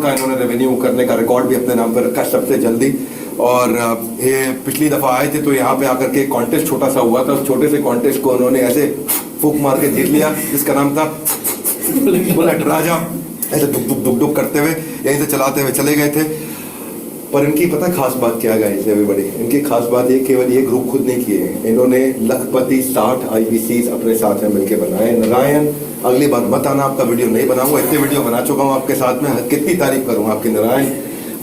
करोड़ का इन्होंने रेवेन्यू करने का रिकॉर्ड भी अपने नाम पर रखा सबसे जल्दी। और ये पिछली दफा आए थे तो यहाँ पे आकर के कॉन्टेस्ट छोटा सा हुआ था, उस छोटे से कॉन्टेस्ट को उन्होंने ऐसे फूक मार के जीत लिया, जिसका नाम था बुलेट राजा। ऐसे दुक दुक दुक दुक करते हुए यहीं से चलाते हुए चले गए थे। पर इनकी पता खास बात क्या गाइस एवरीबॉडी, इनकी खास बात ये केवल ये ग्रुप खुद नहीं किए हैं, इन्होंने लखपति 60 IBCs अपने साथ में मिलकर बनाए। नारायण अगली बार मत आना, आपका वीडियो नहीं बनाऊंगा, इतने वीडियो बना चुका हूँ आपके साथ में, कितनी तारीफ करूँ आपकी नारायण।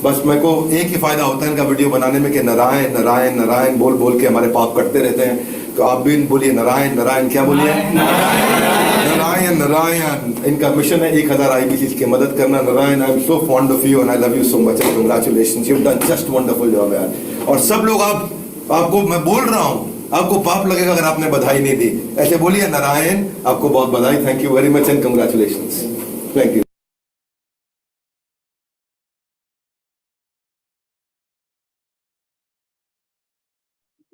बस मेरे को एक ही फायदा होता है इनका वीडियो बनाने में कि नारायण नारायण नारायण बोल बोल के हमारे पाप कटते रहते हैं। तो आप भी बोलिए नारायण नारायण, क्या बोलिए नारायण नारायण। इनका मिशन है 1000 IBCs की मदद करना। Narayan I am so fond of you and I love you so much and congratulations, you done just wonderful job यार। और सब लोग आपको मैं बोल रहा हूँ, आपको पाप लगेगा अगर आपने बधाई नहीं दी। ऐसे बोलिए नारायण, आपको बहुत बधाई, thank you very much and congratulations, thank you.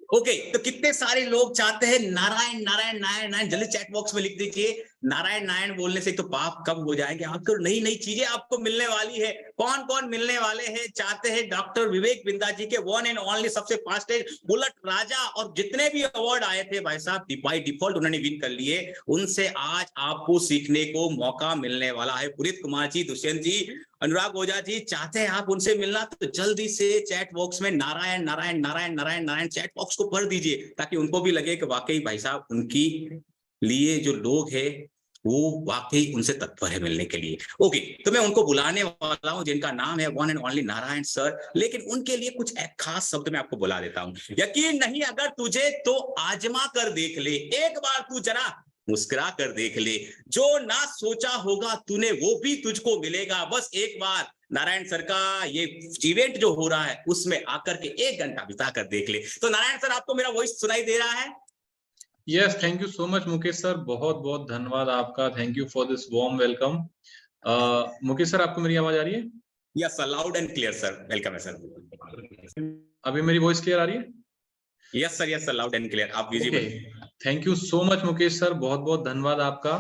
Okay तो कितने सारे लोग चाहते हैं नारायण नारायण नारायण नारायण, जल्दी चैट बॉक्स में लिख दीजिए नारायण नारायण। बोलने से तो पाप कम हो जाएंगे, आपको नई नई चीजें आपको मिलने वाली है। कौन कौन मिलने वाले हैं चाहते हैं? डॉक्टर विवेक बिंदा जी के वन एंड ओनली सबसे फास्टेस्ट बुलेट राजा, और जितने भी अवार्ड आए थे भाई साहब बाय डिफॉल्ट उन्होंने विन कर लिए। उनसे आज आपको सीखने को मौका मिलने वाला है। पुनीत कुमार जी, दुष्यंत जी, अनुराग ओझा जी, चाहते हैं आप उनसे मिलना तो जल्दी से चैट बॉक्स में नारायण नारायण नारायण नारायण नारायण चैट बॉक्स को भर दीजिए, ताकि उनको भी लगे कि वाकई भाई साहब उनकी लिए जो लोग हैं वो वाकई उनसे तत्पर है मिलने के लिए। ओके तो मैं उनको बुलाने वाला हूं जिनका नाम है one and only Narayan sir, लेकिन उनके लिए कुछ एक खास शब्द मैं आपको बुला देता हूं। यकीन नहीं अगर तुझे तो आजमा कर देख ले, एक बार तू जरा मुस्कुरा कर देख ले, जो ना सोचा होगा तूने वो भी तुझको मिलेगा। बस एक बार नारायण सर का ये इवेंट जो हो रहा है उसमें आकर के 1 घंटा बिता कर देख ले। तो नारायण सर आपको मेरा वॉइस सुनाई दे रहा है? Yes, thank you so much Mukesh sir, बहुत बहुत धन्यवाद आपका। Thank you for this warm welcome. Mukesh sir आपको मेरी आवाज आ रही है? Yes sir, loud and clear sir, welcome है सर। अभी मेरी वॉइस क्लियर आ रही है? Yes sir, loud and clear, आप visible. Thank you so much Mukesh sir, बहुत बहुत धन्यवाद आपका।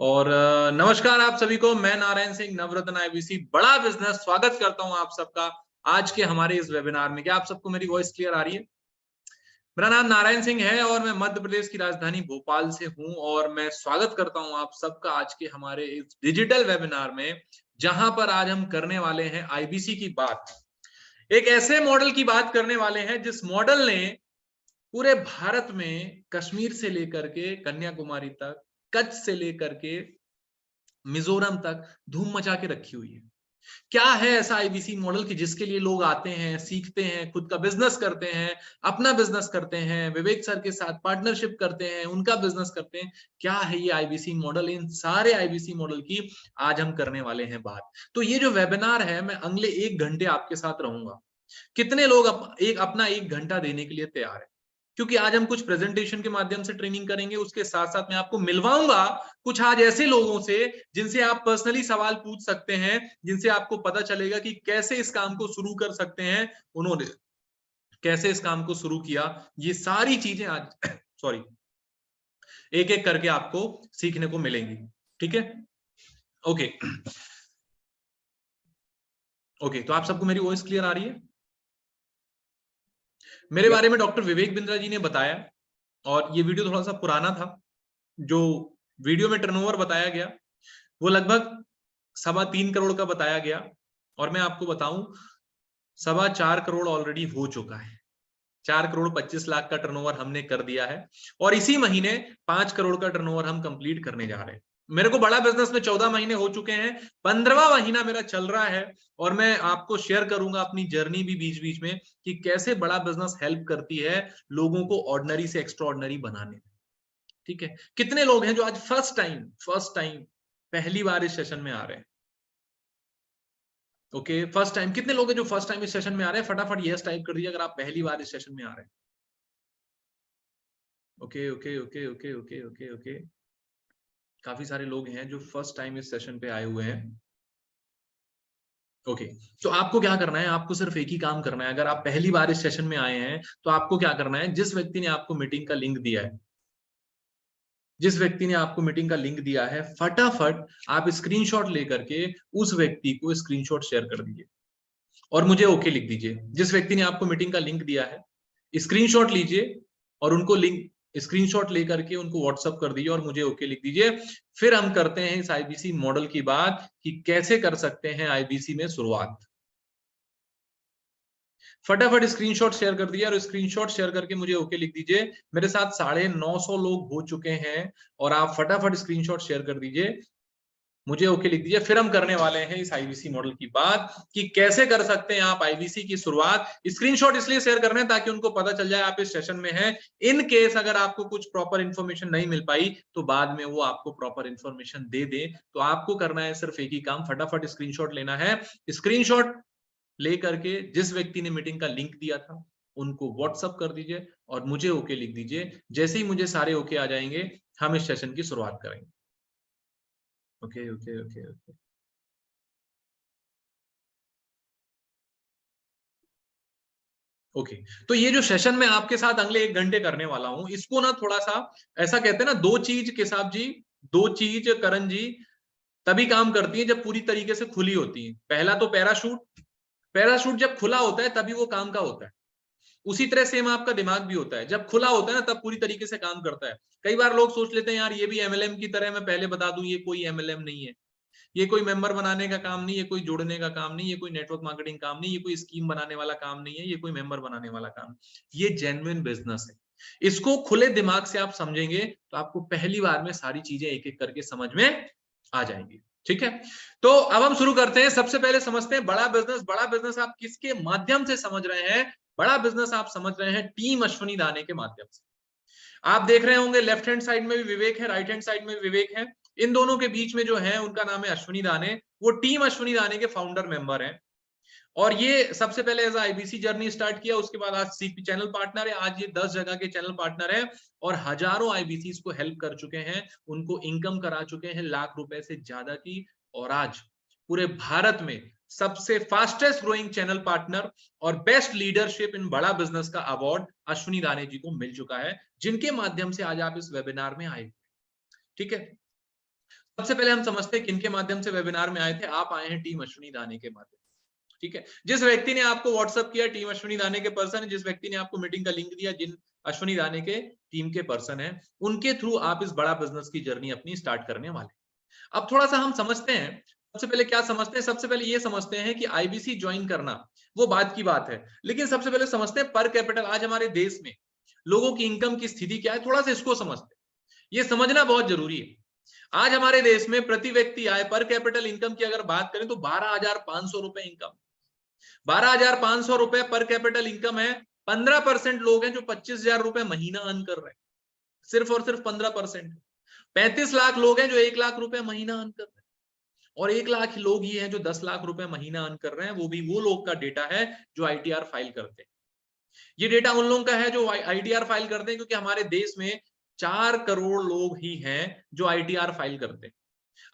और नमस्कार आप सभी को, मैं नारायण सिंह, नवरत्न IBC बड़ा बिजनेस, स्वागत करता हूं आप सबका आज के हमारे इस वेबिनार में। क्या आप सबको मेरी वॉइस क्लियर आ रही है? मेरा नाम नारायण सिंह है और मैं मध्य प्रदेश की राजधानी भोपाल से हूं, और मैं स्वागत करता हूं आप सबका आज के हमारे इस डिजिटल वेबिनार में, जहां पर आज हम करने वाले हैं IBC की बात। एक ऐसे मॉडल की बात करने वाले हैं जिस मॉडल ने पूरे भारत में कश्मीर से लेकर के कन्याकुमारी तक, कच्छ से लेकर के मिजोरम तक धूम मचा के रखी हुई है। क्या है ऐसा IBC मॉडल कि जिसके लिए लोग आते हैं, सीखते हैं, खुद का बिजनेस करते हैं, अपना बिजनेस करते हैं, विवेक सर के साथ पार्टनरशिप करते हैं, उनका बिजनेस करते हैं। क्या है ये IBC मॉडल? इन सारे IBC मॉडल की आज हम करने वाले हैं बात। तो ये जो वेबिनार है, मैं अगले 1 घंटे आपके साथ रहूंगा। कितने लोग अपना 1 घंटा देने के लिए तैयार है? क्योंकि आज हम कुछ प्रेजेंटेशन के माध्यम से ट्रेनिंग करेंगे, उसके साथ साथ मैं आपको मिलवाऊंगा कुछ आज ऐसे लोगों से जिनसे आप पर्सनली सवाल पूछ सकते हैं, जिनसे आपको पता चलेगा कि कैसे इस काम को शुरू कर सकते हैं, उन्होंने कैसे इस काम को शुरू किया। ये सारी चीजें आज सॉरी एक एक करके आपको सीखने को मिलेंगी। ठीक है, ओके ओके। तो आप सबको मेरी वॉइस क्लियर आ रही है? मेरे बारे में डॉक्टर विवेक बिंद्रा जी ने बताया, और ये वीडियो थोड़ा सा पुराना था। जो वीडियो में टर्नओवर बताया गया वो लगभग 3.25 करोड़ का बताया गया, और मैं आपको बताऊं 4.25 करोड़ ऑलरेडी हो चुका है। 4 करोड़ 25 लाख का टर्नओवर हमने कर दिया है, और इसी महीने 5 करोड़ का टर्नओवर हम कंप्लीट करने जा रहे हैं। मेरे को बड़ा बिजनेस में 14 महीने हो चुके हैं, 15वां महीना मेरा चल रहा है, और मैं आपको शेयर करूंगा अपनी जर्नी भी बीच बीच में कि कैसे बड़ा बिजनेस हेल्प करती है लोगों को ऑर्डिनरी से एक्स्ट्रा ऑर्डिनरी बनाने में। ठीक है, कितने लोग हैं जो आज फर्स्ट टाइम पहली बार इस सेशन में आ रहे हैं? ओके, फर्स्ट टाइम कितने लोग हैं जो फर्स्ट टाइम इस सेशन में आ रहे हैं? फटाफट यस टाइप कर दीजिए अगर आप पहली बार इस सेशन में आ रहे हैं। Okay okay okay okay okay okay okay, काफी सारे लोग हैं जो फर्स्ट टाइम इस सेशन पे आए हुए हैं। ओके, तो आपको क्या करना है? आपको सिर्फ एक ही काम करना है। अगर आप पहली बार इस सेशन में आए हैं तो आपको क्या करना है? जिस व्यक्ति ने आपको मीटिंग का लिंक दिया है, जिस व्यक्ति ने आपको मीटिंग का लिंक दिया है, फटाफट आप स्क्रीनशॉट लेकर के उस व्यक्ति को स्क्रीनशॉट शेयर कर दीजिए और मुझे ओके लिख दीजिए। जिस व्यक्ति ने आपको मीटिंग का लिंक दिया है, स्क्रीनशॉट लीजिए और उनको लिंक स्क्रीनशॉट लेकर के उनको व्हाट्सएप कर दीजिए और मुझे ओके लिख दीजिए। फिर हम करते हैं इस आईबीसी मॉडल की बात कि कैसे कर सकते हैं आईबीसी में शुरुआत। फटाफट स्क्रीनशॉट शेयर कर दिया और स्क्रीनशॉट शेयर करके मुझे ओके लिख दीजिए। मेरे साथ 950 लोग हो चुके हैं और आप फटाफट स्क्रीनशॉट शेयर कर दीजिए, मुझे ओके लिख दीजिए। फिर हम करने वाले हैं इस आईबीसी मॉडल की बात कि कैसे कर सकते हैं आप आईबीसी की शुरुआत। स्क्रीनशॉट इसलिए शेयर करने हैं ताकि उनको पता चल जाए आप इस सेशन में हैं। इन केस अगर आपको कुछ प्रॉपर इंफॉर्मेशन नहीं मिल पाई तो बाद में वो आपको प्रॉपर इंफॉर्मेशन दे दे। तो आपको करना है सिर्फ एक ही काम, फटाफट स्क्रीनशॉट लेना है। स्क्रीनशॉट लेकर के जिस व्यक्ति ने मीटिंग का लिंक दिया था उनको व्हाट्सएप कर दीजिए और मुझे ओके लिख दीजिए। जैसे ही मुझे सारे ओके आ जाएंगे हम इस सेशन की शुरुआत करेंगे। Okay okay okay okay okay तो ये जो सेशन मैं आपके साथ अगले 1 घंटे करने वाला हूं, इसको ना थोड़ा सा ऐसा कहते हैं ना, दो चीज केसाब जी, दो चीज करण जी तभी काम करती है जब पूरी तरीके से खुली होती है। पहला तो पैराशूट, पैराशूट जब खुला होता है तभी वो काम का होता है। उसी तरह सेम आपका दिमाग भी होता है, जब खुला होता है ना तब पूरी तरीके से काम करता है। कई बार लोग सोच लेते हैं यार ये भी एमएलएम की तरह। मैं पहले बता दूं ये कोई एमएलएम नहीं है, ये कोई मेंबर बनाने का काम नहीं, ये कोई जोड़ने का काम नहीं, ये कोई नेटवर्क मार्केटिंग काम नहीं, ये कोई स्कीम बनाने वाला काम नहीं है, ये कोई मेंबर बनाने वाला काम, ये जेन्युइन बिजनेस है। इसको खुले दिमाग से आप समझेंगे तो आपको पहली बार में सारी चीजें एक एक करके समझ में आ जाएंगी। ठीक है, तो अब हम शुरू करते हैं। सबसे पहले समझते हैं बड़ा बिजनेस। बड़ा बिजनेस आप किसके माध्यम से समझ रहे हैं? बड़ा बिजनेस आप समझ रहे हैं टीम अश्वनी दाने के माध्यम से। आप देख रहे होंगे लेफ्ट हैंड साइड में भी विवेक है, राइट हैंड साइड में भी विवेक है। इन दोनों के बीच में जो है उनका नाम है अश्वनी दाने। वो टीम अश्वनी दाने के फाउंडर मेंबर हैं और ये सबसे पहले एज आईबीसी जर्नी स्टार्ट किया, उसके बाद आज सीपी चैनल पार्टनर है। आज ये 10 जगह के चैनल पार्टनर है और हजारों आईबीसी को हेल्प कर चुके हैं, उनको इनकम करा चुके हैं लाख रुपए से ज्यादा की। और आज पूरे भारत में सबसे फास्टेस्ट ग्रोइंग चैनल पार्टनर और बेस्ट लीडरशिप इन बड़ा बिजनेस का अवार्ड अश्वनी दाने जी को मिल चुका है, जिनके माध्यम से आज आप इस वेबिनार में आए। ठीक है, सबसे पहले हम समझते हैं किनके माध्यम से वेबिनार में आए थे। आप आए हैं टीम अश्वनी दाने के माध्यम। ठीक है, जिस व्यक्ति ने आपको व्हाट्सएप किया टीम अश्वनी दाने के पर्सन है, जिस व्यक्ति ने आपको मीटिंग का लिंक दिया जिन अश्वनी दाने के टीम के पर्सन है, उनके थ्रू आप इस बड़ा बिजनेस की जर्नी अपनी स्टार्ट करने वाले। अब थोड़ा सा हम समझते हैं, सबसे पहले क्या समझते हैं? सबसे पहले ये समझते हैं कि आईबीसी ज्वाइन करना वो बात की बात है, लेकिन सबसे पहले समझते हैं पर कैपिटल आज हमारे देश में लोगों की इनकम की स्थिति क्या है। थोड़ा सा इसको समझते हैं, ये समझना बहुत जरूरी है। आज हमारे देश में प्रति व्यक्ति आय पर कैपिटल इनकम की अगर बात करें तो 12,500 रुपए इनकम, 12,500 रुपए पर कैपिटल इनकम है। 15% लोग हैं जो 25,000 रुपए महीना अर्न कर रहे हैं, सिर्फ और सिर्फ 15%। 35 लाख लोग हैं जो 1 लाख रुपए महीना अर्न कर रहे हैं और 1 लाख लोग ये हैं जो 10 लाख रुपए महीना अर्न कर रहे हैं। वो भी वो लोग का डेटा है जो आईटीआर फाइल करते हैं। ये डेटा उन लोगों का है जो आईटीआर फाइल करते हैं, क्योंकि हमारे देश में 4 करोड़ लोग ही हैं जो आईटीआर फाइल करते हैं।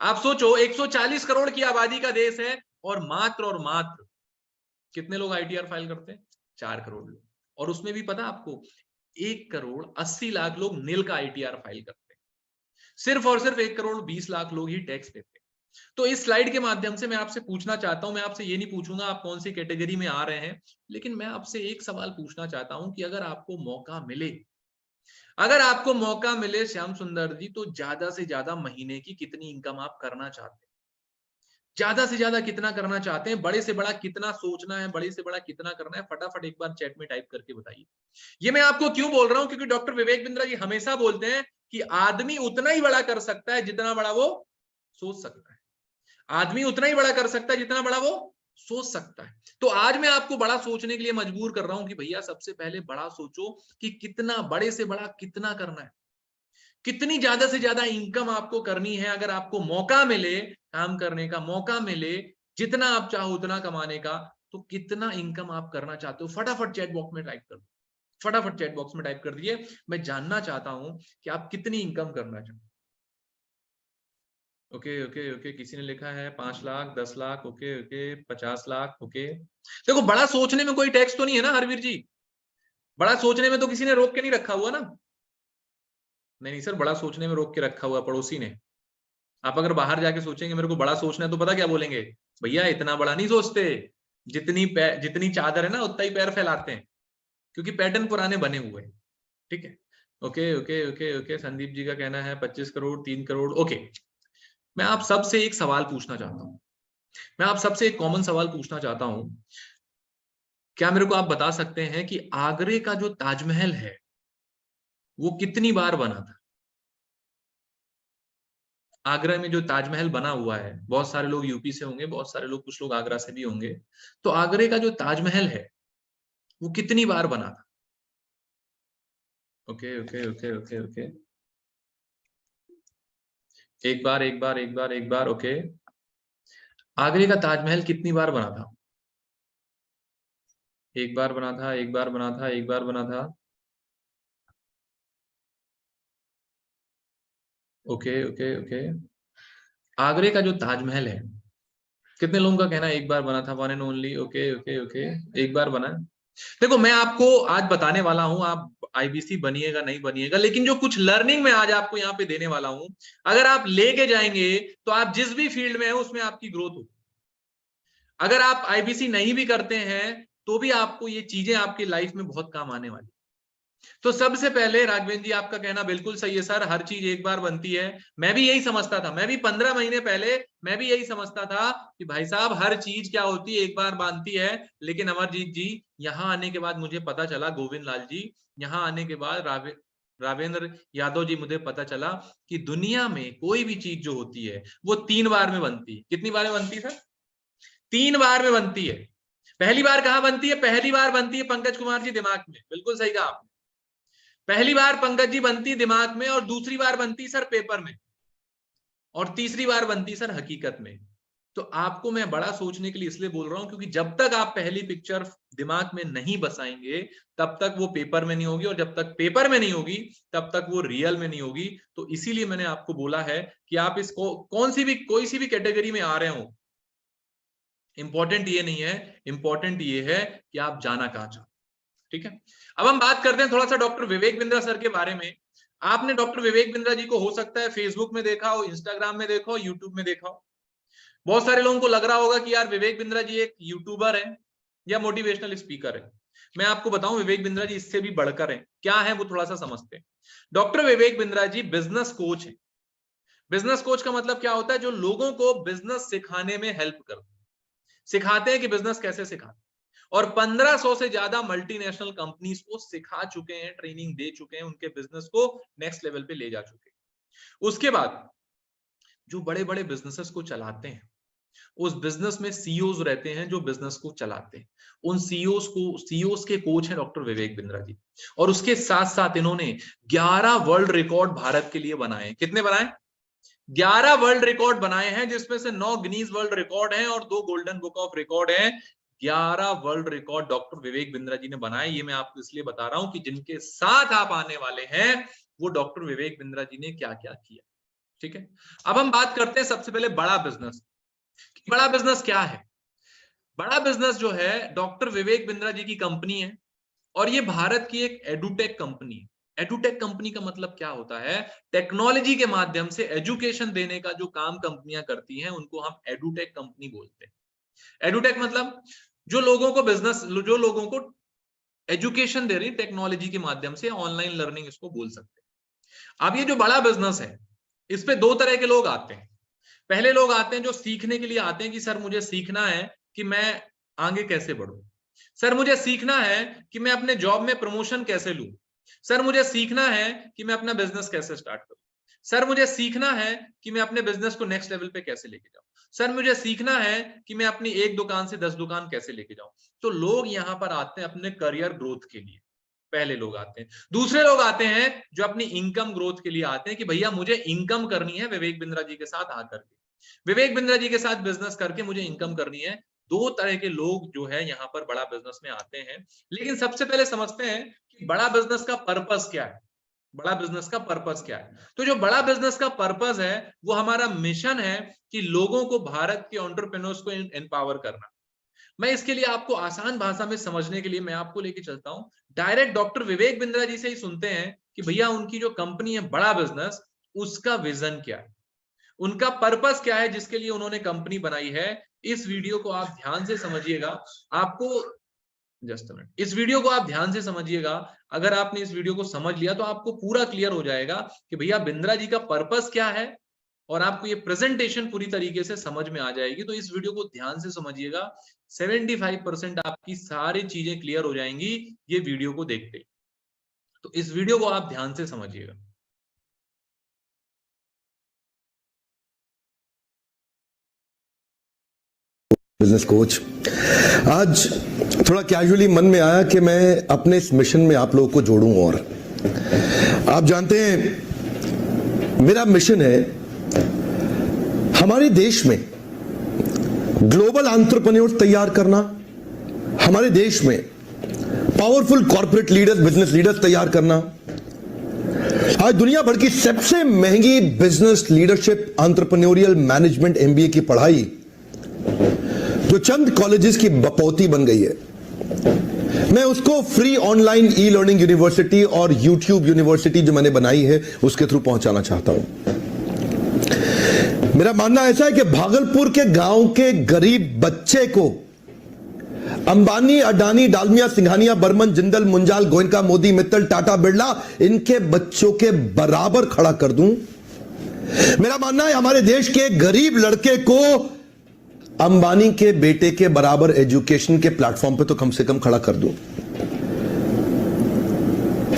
आप सोचो 140 करोड़ की आबादी का देश है और मात्र कितने लोग आईटीआर फाइल करते हैं? 4 करोड़ लोग। और उसमें भी पता आपको 1 करोड़ 80 लाख लोग नील का आईटीआर फाइल करते हैं। सिर्फ और सिर्फ 1 करोड़ 20 लाख लोग ही टैक्स देते हैं। तो इस स्लाइड के माध्यम से मैं आपसे पूछना चाहता हूं, मैं आपसे ये नहीं पूछूंगा आप कौन सी कैटेगरी में आ रहे हैं, लेकिन मैं आपसे एक सवाल पूछना चाहता हूं कि अगर आपको मौका मिले, अगर आपको मौका मिले श्याम सुंदर जी, तो ज्यादा से ज्यादा महीने की कितनी इनकम आप करना चाहते हैं? ज्यादा से ज्यादा कितना करना चाहते हैं? बड़े से बड़ा कितना सोचना है, बड़े से बड़ा कितना करना है? फटाफट एक बार चैट में टाइप करके बताइए। ये मैं आपको क्यों बोल रहा हूं, क्योंकि डॉक्टर विवेक बिंद्रा जी हमेशा बोलते हैं कि आदमी उतना ही बड़ा कर सकता है जितना बड़ा वो सोच सकता है। आदमी उतना ही बड़ा कर सकता है जितना बड़ा वो सोच सकता है। तो आज मैं आपको बड़ा सोचने के लिए मजबूर कर रहा हूं कि भैया सबसे पहले बड़ा सोचो कि कितना बड़े से बड़ा कितना करना है, कितनी ज्यादा से ज्यादा इनकम आपको करनी है। अगर आपको मौका मिले, काम करने का मौका मिले, जितना आप चाहो उतना कमाने का, तो कितना इनकम आप करना चाहते हो? फटाफट चैट बॉक्स में टाइप कर दो, फटाफट चैट बॉक्स में टाइप कर दिए। मैं जानना चाहता हूं कि आप कितनी इनकम करना चाहते। ओके ओके ओके, किसी ने लिखा है 5 lakh, 10 lakh, okay okay, 50 lakh, okay. देखो बड़ा सोचने में कोई टैक्स तो नहीं है ना हरवीर जी? बड़ा सोचने में तो किसी ने रोक के नहीं रखा हुआ ना? नहीं सर, बड़ा सोचने में रोक के रखा हुआ पड़ोसी ने। आप अगर बाहर जाके सोचेंगे मेरे को बड़ा सोचना है, तो पता क्या बोलेंगे, भैया इतना बड़ा नहीं सोचते, जितनी चादर है ना उतना ही पैर फैलाते हैं, क्योंकि पैटर्न पुराने बने हुए हैं। ठीक है, okay okay okay okay. Sandeep ji का कहना है 25 करोड़ 3 करोड़। ओके, मैं आप सबसे एक सवाल पूछना चाहता हूं, मैं आप सबसे एक कॉमन सवाल पूछना चाहता हूं। क्या मेरे को आप बता सकते हैं कि आगरे का जो ताजमहल है वो कितनी बार बना था? आगरा में जो ताजमहल बना हुआ है, बहुत सारे लोग यूपी से होंगे, बहुत सारे लोग, कुछ लोग आगरा से भी होंगे, तो आगरे का जो ताजमहल है वो कितनी बार बना था? Okay okay okay okay okay, एक बार एक बार एक बार एक बार। ओके, आगरे का ताजमहल कितनी बार बना था? एक बार बना था, एक बार बना था, एक बार बना था। ओके ओके ओके, आगरे का जो ताजमहल है, कितने लोगों का कहना है एक बार बना था? One and only. Okay okay okay, एक बार बना। देखो, मैं आपको आज बताने वाला हूं, आप आईबीसी बनिएगा नहीं बनिएगा, लेकिन जो कुछ लर्निंग मैं आज आपको यहाँ पे देने वाला हूं, अगर आप लेके जाएंगे तो आप जिस भी फील्ड में है उसमें आपकी ग्रोथ हो। अगर आप आईबीसी नहीं भी करते हैं तो भी आपको ये चीजें आपकी लाइफ में बहुत काम आने वाली। तो सबसे पहले राघवेंद्र जी, आपका कहना बिल्कुल सही है सर, हर चीज एक बार बनती है। मैं भी यही समझता था, मैं भी 15 महीने पहले मैं भी यही समझता था कि भाई साहब हर चीज क्या होती है, एक बार बनती है। लेकिन अमरजीत जी, यहां आने के बाद मुझे पता चला, गोविंद लाल जी, यहां आने के बाद रावेंद्र यादव जी, मुझे पता चला कि दुनिया में कोई भी चीज जो होती है वो 3 बार में बनती है। कितनी बार में बनती है सर? 3 बार में बनती है। पहली बार कहां बनती है? पहली बार बनती है पंकज कुमार जी दिमाग में। बिल्कुल सही कहा आपने, पहली बार पंकज जी बनती दिमाग में, और दूसरी बार बनती सर पेपर में, और तीसरी बार बनती सर हकीकत में। तो आपको मैं बड़ा सोचने के लिए इसलिए बोल रहा हूं क्योंकि जब तक आप पहली पिक्चर दिमाग में नहीं बसाएंगे तब तक वो पेपर में नहीं होगी, और जब तक पेपर में नहीं होगी तब तक वो रियल में नहीं होगी। तो इसीलिए मैंने आपको बोला है कि आप इसको कोई सी भी कैटेगरी में आ रहे हो, इंपॉर्टेंट ये नहीं है, इंपॉर्टेंट ये है कि आप जाना कहां चाहते। ठीक है, अब हम बात करते हैं थोड़ा सा डॉक्टर विवेक बिंद्रा सर के बारे में। आपने डॉक्टर विवेक बिंद्रा जी को हो सकता है फेसबुक में देखा हो, इंस्टाग्राम में देखा हो, यूट्यूब में देखा हो। बहुत सारे लोगों को लग रहा होगा कि यार विवेक बिंद्रा जी एक यूट्यूबर है या मोटिवेशनल स्पीकर है। मैं आपको बताऊं, विवेक बिंद्रा जी इससे भी बढ़कर है। क्या है वो थोड़ा सा समझते हैं। Doctor Vivek Bindra ji business coach है। बिजनेस कोच का मतलब क्या होता है? जो लोगों को बिजनेस सिखाने में हेल्प करते हैं, सिखाते हैं कि बिजनेस कैसे सिखाते, और 1500 से ज्यादा मल्टीनेशनल कंपनीज को सिखा चुके हैं, ट्रेनिंग दे चुके हैं, उनके बिजनेस को नेक्स्ट लेवल पे ले जा चुके हैं। उसके बाद जो बड़े बड़े बिजनेसेस को चलाते हैं, उस बिजनेस में सीईओज रहते हैं जो बिजनेस को चलाते हैं, उन सीईओज के कोच हैं डॉक्टर विवेक बिंद्रा जी। और उसके साथ साथ इन्होंने 11 वर्ल्ड रिकॉर्ड भारत के लिए बनाए। कितने बनाए? 11 वर्ल्ड रिकॉर्ड बनाए हैं, जिसमें से 9 गिनीज वर्ल्ड रिकॉर्ड हैं और 2 गोल्डन बुक ऑफ रिकॉर्ड हैं। 11 world record doctor Vivek Bindra ji ने बनाए। ये मैं आपको इसलिए बता रहा हूं कि जिनके साथ आप आने वाले हैं वो डॉक्टर विवेक बिंद्रा जी ने क्या क्या किया। ठीक है, अब हम बात करते हैं सबसे पहले बड़ा बिजनेस। बड़ा बिजनेस क्या है? बड़ा बिजनेस जो है डॉक्टर विवेक बिंद्रा जी की कंपनी है, और ये भारत की एक एडुटेक कंपनी है। एडुटेक कंपनी का मतलब क्या होता है? टेक्नोलॉजी के माध्यम से एजुकेशन देने का जो काम कंपनियां करती हैं उनको हम एडुटेक कंपनी बोलते हैं। एडुटेक मतलब जो लोगों को बिजनेस, जो लोगों को एजुकेशन दे रही टेक्नोलॉजी के माध्यम से, ऑनलाइन लर्निंग इसको बोल सकते हैं। अब ये जो बड़ा बिजनेस है, इस पे 2 तरह के लोग आते हैं। पहले लोग आते हैं जो सीखने के लिए आते हैं कि सर मुझे सीखना है कि मैं आगे कैसे बढ़ूं, सर मुझे सीखना है कि मैं अपने जॉब में प्रमोशन कैसे लूं, सर मुझे सीखना है कि मैं अपना बिजनेस कैसे स्टार्ट करूं, सर मुझे सीखना है कि मैं अपने बिजनेस को नेक्स्ट लेवल पे कैसे लेके जाऊं, सर मुझे सीखना है कि मैं अपनी 1 दुकान से 10 दुकान कैसे लेके जाऊं। तो लोग यहां पर आते हैं अपने करियर ग्रोथ के लिए, पहले लोग आते हैं। दूसरे लोग आते हैं जो अपनी इनकम ग्रोथ के लिए आते हैं कि भैया मुझे इनकम करनी है विवेक बिंद्रा जी के साथ आकर के, विवेक बिंद्रा जी के साथ बिजनेस करके मुझे इनकम करनी है। 2 तरह के लोग जो है यहाँ पर बड़ा बिजनेस में आते हैं। लेकिन सबसे पहले समझते हैं कि बड़ा बिजनेस का पर्पस क्या है। बड़ा बिजनेस का पर्पस क्या है? तो जो बड़ा बिजनेस का पर्पस है वो हमारा मिशन है कि लोगों को, भारत के एंटरप्रेन्योर्स को एम्पावर करना। मैं इसके लिए आपको आसान भाषा में समझने के लिए मैं आपको लेके चलता हूं, डायरेक्ट डॉक्टर विवेक बिंद्रा जी से ही सुनते हैं कि भैया उनकी जो कंपनी है, बड़ा बिजनेस, उसका विजन क्या है, उनका पर्पस क्या है जिसके लिए उन्होंने कंपनी बनाई है। इस वीडियो को आप ध्यान से समझिएगा, आपको जस्ट अ मिनट, इस वीडियो को आप ध्यान से समझिएगा। अगर आपने इस वीडियो को समझ लिया तो आपको पूरा क्लियर हो जाएगा कि भैया बिंद्रा जी का पर्पस क्या है, और आपको ये प्रेजेंटेशन पूरी तरीके से समझ में आ जाएगी। तो इस वीडियो को ध्यान से समझिएगा, 75% आपकी सारी चीजें क्लियर हो जाएंगी ये वीडियो को देखते। तो इस वीडियो को आप ध्यान से समझिएगा। बिजनेस कोच, आज थोड़ा कैजुअली मन में आया कि मैं अपने इस मिशन में आप लोगों को जोड़ूं। और आप जानते हैं मेरा मिशन है हमारे देश में ग्लोबल एंटरप्रेन्योर्स तैयार करना, हमारे देश में powerful corporate leaders, business leaders तैयार करना। आज दुनिया भर की सबसे महंगी business leadership entrepreneurial management MBA की पढ़ाई जो चंद कॉलेजेस की बपौती बन गई है, मैं उसको free online e learning university और यूट्यूब यूनिवर्सिटी जो मैंने बनाई है उसके थ्रू पहुंचाना चाहता हूं। मेरा मानना ऐसा है कि भागलपुर के गांव के गरीब बच्चे को अंबानी, अडानी, डालमिया, सिंघानिया, बर्मन, जिंदल, मुंजाल, गोयनका, मोदी, मित्तल, टाटा, बिरला, इनके बच्चों के बराबर खड़ा कर दूं। मेरा मानना है हमारे देश के गरीब लड़के को अंबानी के बेटे के बराबर एजुकेशन के प्लेटफॉर्म पे तो कम से कम खड़ा कर दूं।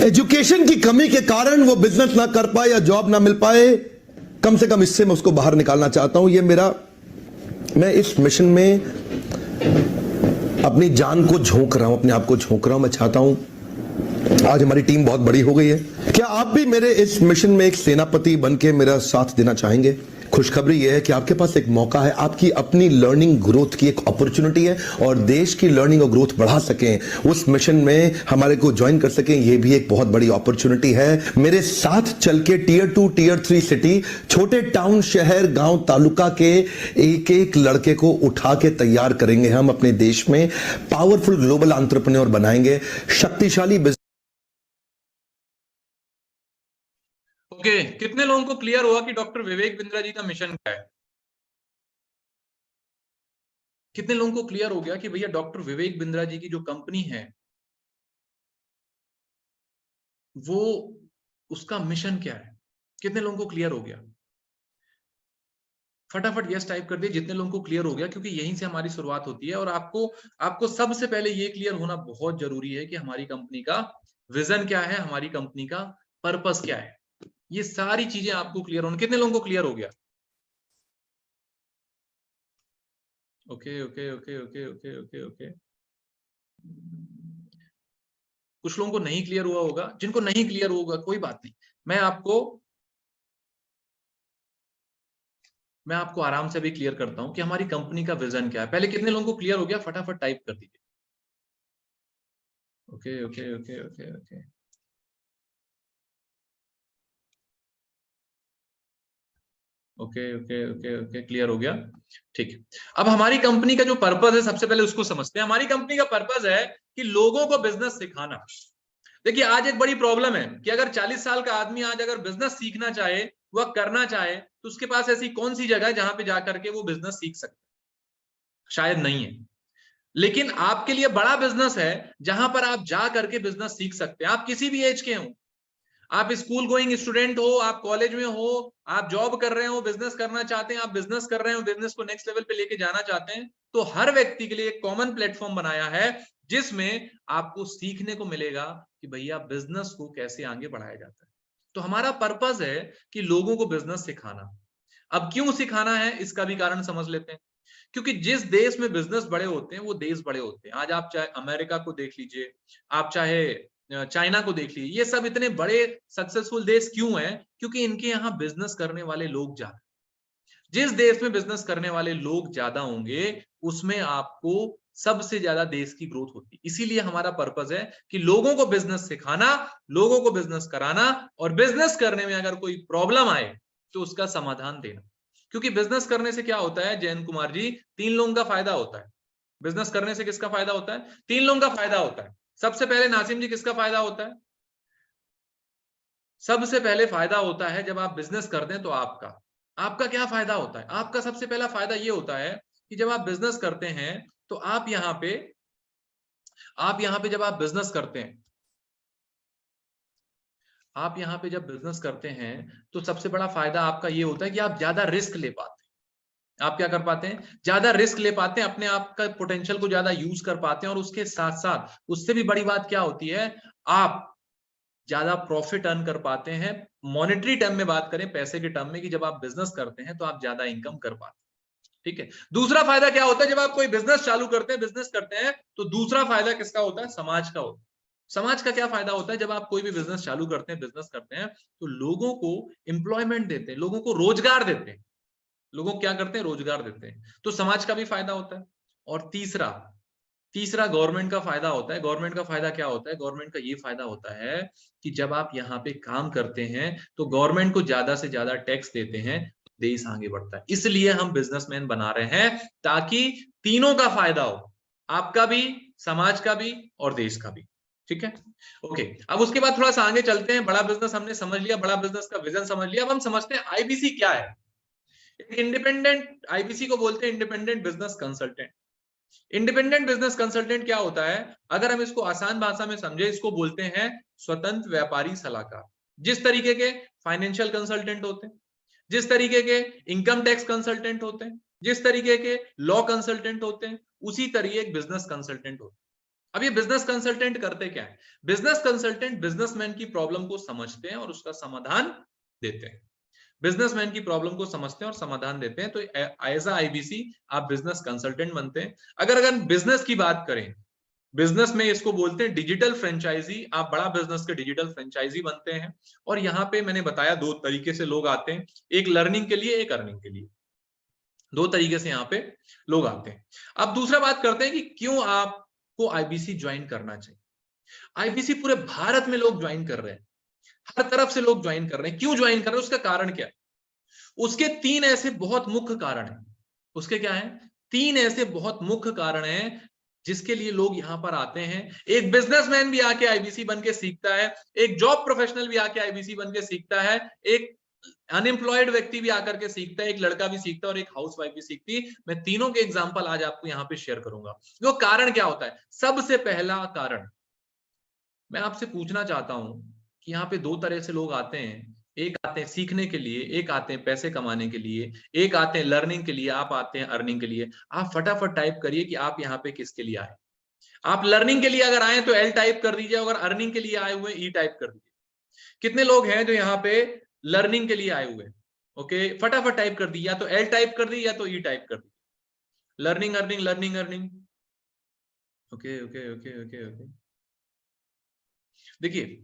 एजुकेशन की कमी के कारण वो बिजनेस ना कर पाए या जॉब ना मिल पाए, कम से कम इससे मैं उसको बाहर निकालना चाहता हूं। मैं इस मिशन में अपनी जान को झोंक रहा हूं, अपने आप को झोंक रहा हूं। मैं चाहता हूं, आज हमारी टीम बहुत बड़ी हो गई है, क्या आप भी मेरे इस मिशन में एक सेनापति बन के मेरा साथ देना चाहेंगे? खुशखबरी यह है कि आपके पास एक मौका है, आपकी अपनी लर्निंग ग्रोथ की एक अपॉर्चुनिटी है, और देश की लर्निंग और ग्रोथ बढ़ा सकें, उस मिशन में हमारे को ज्वाइन कर सकें, यह भी एक बहुत बड़ी अपॉर्चुनिटी है। मेरे साथ चल के टियर 2, टियर 3 सिटी, छोटे टाउन, शहर, गांव, तालुका के एक एक लड़के को उठा के तैयार करेंगे हम अपने देश में, पावरफुल ग्लोबल एंटरप्रेन्योर बनाएंगे, शक्तिशाली बिजनेस। ओके, कितने लोगों को क्लियर हुआ कि डॉक्टर विवेक बिंद्रा जी का मिशन क्या है? कितने लोगों को क्लियर हो गया कि भैया डॉक्टर विवेक बिंद्रा जी की जो कंपनी है वो, उसका मिशन क्या है? कितने लोगों को क्लियर हो गया? फटाफट यस टाइप कर दिए जितने लोगों को क्लियर हो गया, क्योंकि यहीं से हमारी शुरुआत होती है। और आपको सबसे पहले ये क्लियर होना बहुत जरूरी है कि हमारी कंपनी का विजन क्या है, हमारी कंपनी का पर्पस क्या है। ये सारी चीजें आपको क्लियर होने। कितने लोगों को क्लियर हो गया? Okay okay okay okay okay okay okay. कुछ लोगों को नहीं क्लियर हुआ होगा, जिनको नहीं क्लियर होगा कोई बात नहीं, मैं आपको आराम से भी क्लियर करता हूं कि हमारी कंपनी का विजन क्या है। पहले कितने लोगों को क्लियर हो गया फटाफट टाइप कर दीजिए। Okay okay okay okay okay okay okay okay okay clear हो गया, ठीक है। अब हमारी कंपनी का जो पर्पस है सबसे पहले उसको समझते हैं। हमारी कंपनी का पर्पस है कि लोगों को बिजनेस सिखाना। देखिए आज एक बड़ी प्रॉब्लम है कि अगर 40 साल का आदमी आज अगर बिजनेस सीखना चाहे, वह करना चाहे, तो उसके पास ऐसी कौन सी जगह है जहां पे जाकर के वो बिजनेस सीख सकता है? शायद नहीं है। लेकिन आपके लिए बड़ा बिजनेस है जहां पर आप जा करके बिजनेस सीख सकते हैं। आप किसी भी एज के हो, आप स्कूल गोइंग स्टूडेंट हो, आप कॉलेज में हो, आप जॉब कर रहे हो, बिजनेस करना चाहते हैं, आप बिजनेस कर रहे हो, बिजनेस को नेक्स्ट लेवल पे लेके जाना चाहते हैं, तो हर व्यक्ति के लिए एक कॉमन प्लेटफॉर्म बनाया है जिसमें आपको सीखने को मिलेगा कि भैया बिजनेस को कैसे आगे बढ़ाया जाता है। तो हमारा पर्पस है कि लोगों को बिजनेस सिखाना। अब क्यों सिखाना है इसका भी कारण समझ लेते हैं। क्योंकि जिस देश में बिजनेस बड़े होते हैं वो देश बड़े होते हैं। आज आप चाहे अमेरिका को देख लीजिए, आप चाहे चाइना को देख लीजिए, ये सब इतने बड़े सक्सेसफुल देश क्यों हैं? क्योंकि इनके यहाँ बिजनेस करने वाले लोग ज्यादा। जिस देश में बिजनेस करने वाले लोग ज्यादा होंगे उसमें आपको सबसे ज्यादा देश की ग्रोथ होती है। इसीलिए हमारा पर्पस है कि लोगों को बिजनेस सिखाना, लोगों को बिजनेस कराना, और बिजनेस करने में अगर कोई प्रॉब्लम आए तो उसका समाधान देना। क्योंकि बिजनेस करने से क्या होता है जयंत कुमार जी, 3 लोगों का फायदा होता है। बिजनेस करने से किसका फायदा होता है? 3 लोगों का फायदा होता है। सबसे पहले नासिम जी किसका फायदा होता है? सबसे पहले फायदा होता है जब आप बिजनेस करते हैं तो आपका क्या फायदा होता है? आपका सबसे पहला फायदा ये होता है कि जब आप बिजनेस करते हैं तो आप यहाँ पे जब आप बिजनेस करते हैं, आप यहाँ पे जब बिजनेस करते हैं तो सबसे बड़ा फायदा आपका ये होता है कि आप ज्यादा रिस्क ले पाते हैं। आप क्या कर पाते हैं? ज्यादा रिस्क ले पाते हैं, अपने आप का पोटेंशियल को ज्यादा यूज कर पाते हैं, और उसके साथ साथ उससे भी बड़ी बात क्या होती है, आप ज्यादा प्रॉफिट अर्न कर पाते हैं। मॉनेटरी टर्म में बात करें, पैसे के टर्म में, कि जब आप बिजनेस करते हैं तो आप ज्यादा इनकम कर पाते हैं। ठीक है। दूसरा फायदा क्या होता है, जब आप कोई बिजनेस चालू करते हैं, बिजनेस करते हैं, तो दूसरा फायदा किसका होता है? समाज का होता है। समाज का क्या फायदा होता है? जब आप कोई भी बिजनेस चालू करते हैं, बिजनेस करते हैं, तो लोगों को एम्प्लॉयमेंट देते हैं, लोगों को रोजगार देते हैं। लोगों को क्या करते हैं? रोजगार देते हैं। तो समाज का भी फायदा होता है। और तीसरा गवर्नमेंट का फायदा होता है। गवर्नमेंट का फायदा क्या होता है? गवर्नमेंट का ये फायदा होता है कि जब आप यहाँ पे काम करते हैं तो गवर्नमेंट को ज्यादा से ज्यादा टैक्स देते हैं, देश आगे बढ़ता है। इसलिए हम बिजनेसमैन बना रहे हैं, ताकि तीनों का फायदा हो, आपका भी, समाज का भी और देश का भी। ठीक है, ओके। अब उसके बाद थोड़ा सा आगे चलते हैं। बड़ा बिजनेस हमने समझ लिया, बड़ा बिजनेस का विजन समझ लिया। अब हम समझते हैं आईबीसी क्या है। इंडिपेंडेंट, आईबीसी को बोलते हैं independent business consultant. Independent business consultant क्या होता है? अगर हम इसको आसान भाषा में समझे, इसको बोलते हैं स्वतंत्र व्यापारी सलाहकार। जिस तरीके के फाइनेंशियल कंसल्टेंट होते हैं, जिस तरीके के इनकम टैक्स कंसल्टेंट होते हैं, जिस तरीके के लॉ कंसल्टेंट होते हैं, उसी तरीके एक बिजनेस कंसल्टेंट होते हैं। अब ये बिजनेस कंसल्टेंट करते क्या है? बिजनेस कंसल्टेंट बिजनेसमैन की प्रॉब्लम को समझते हैं और उसका समाधान देते हैं। बिजनेसमैन की प्रॉब्लम को समझते हैं और समाधान देते हैं। तो एज आईबीसी आप बिजनेस कंसल्टेंट बनते हैं। अगर बिजनेस की बात करें, बिजनेस में इसको बोलते हैं डिजिटल फ्रेंचाइजी। आप बड़ा बिजनेस के डिजिटल फ्रेंचाइजी बनते हैं। और यहाँ पे मैंने बताया दो तरीके से लोग आते हैं, एक लर्निंग के लिए, एक अर्निंग के लिए। दो तरीके से यहाँ पे लोग आते हैं। अब दूसरा बात करते हैं कि क्यों आपको आईबीसी ज्वाइन करना चाहिए। आईबीसी पूरे भारत में लोग ज्वाइन कर रहे हैं, हर तरफ से लोग ज्वाइन कर रहे हैं। क्यों ज्वाइन कर रहे हैं? उसका कारण क्या है? उसके तीन ऐसे बहुत मुख्य कारण हैं। उसके क्या है? तीन ऐसे बहुत मुख्य कारण हैं जिसके लिए लोग यहां पर आते हैं। एक बिजनेसमैन भी आके आईबीसी बन के सीखता है, एक जॉब प्रोफेशनल भी आके आईबीसी बन के सीखता है, एक अनएम्प्लॉयड व्यक्ति भी आकर के सीखता है, एक लड़का भी सीखता है और एक हाउसवाइफ भी सीखती है। मैं तीनों के एग्जांपल आज आपको यहाँ पे शेयर करूंगा। वो कारण क्या होता है? सबसे पहला कारण मैं आपसे पूछना चाहता हूं कि यहाँ पे दो तरह से लोग आते हैं। एक आते हैं सीखने के लिए, एक आते हैं पैसे कमाने के लिए, एक आते हैं लर्निंग के लिए, आप आते हैं अर्निंग के लिए। आप फटाफट टाइप करिए कि आप यहाँ पे किसके लिए आए। आप लर्निंग के लिए अगर आए तो एल टाइप कर दीजिए, अगर अर्निंग के लिए आए हुए ई टाइप कर दीजिए। कितने लोग हैं जो यहाँ पे लर्निंग के लिए आए हुए? ओके, फटाफट टाइप कर दीजिए, या तो एल टाइप कर दीजिए या तो ई टाइप कर दीजिए। Learning earning learning earning. Okay okay okay okay okay. देखिए,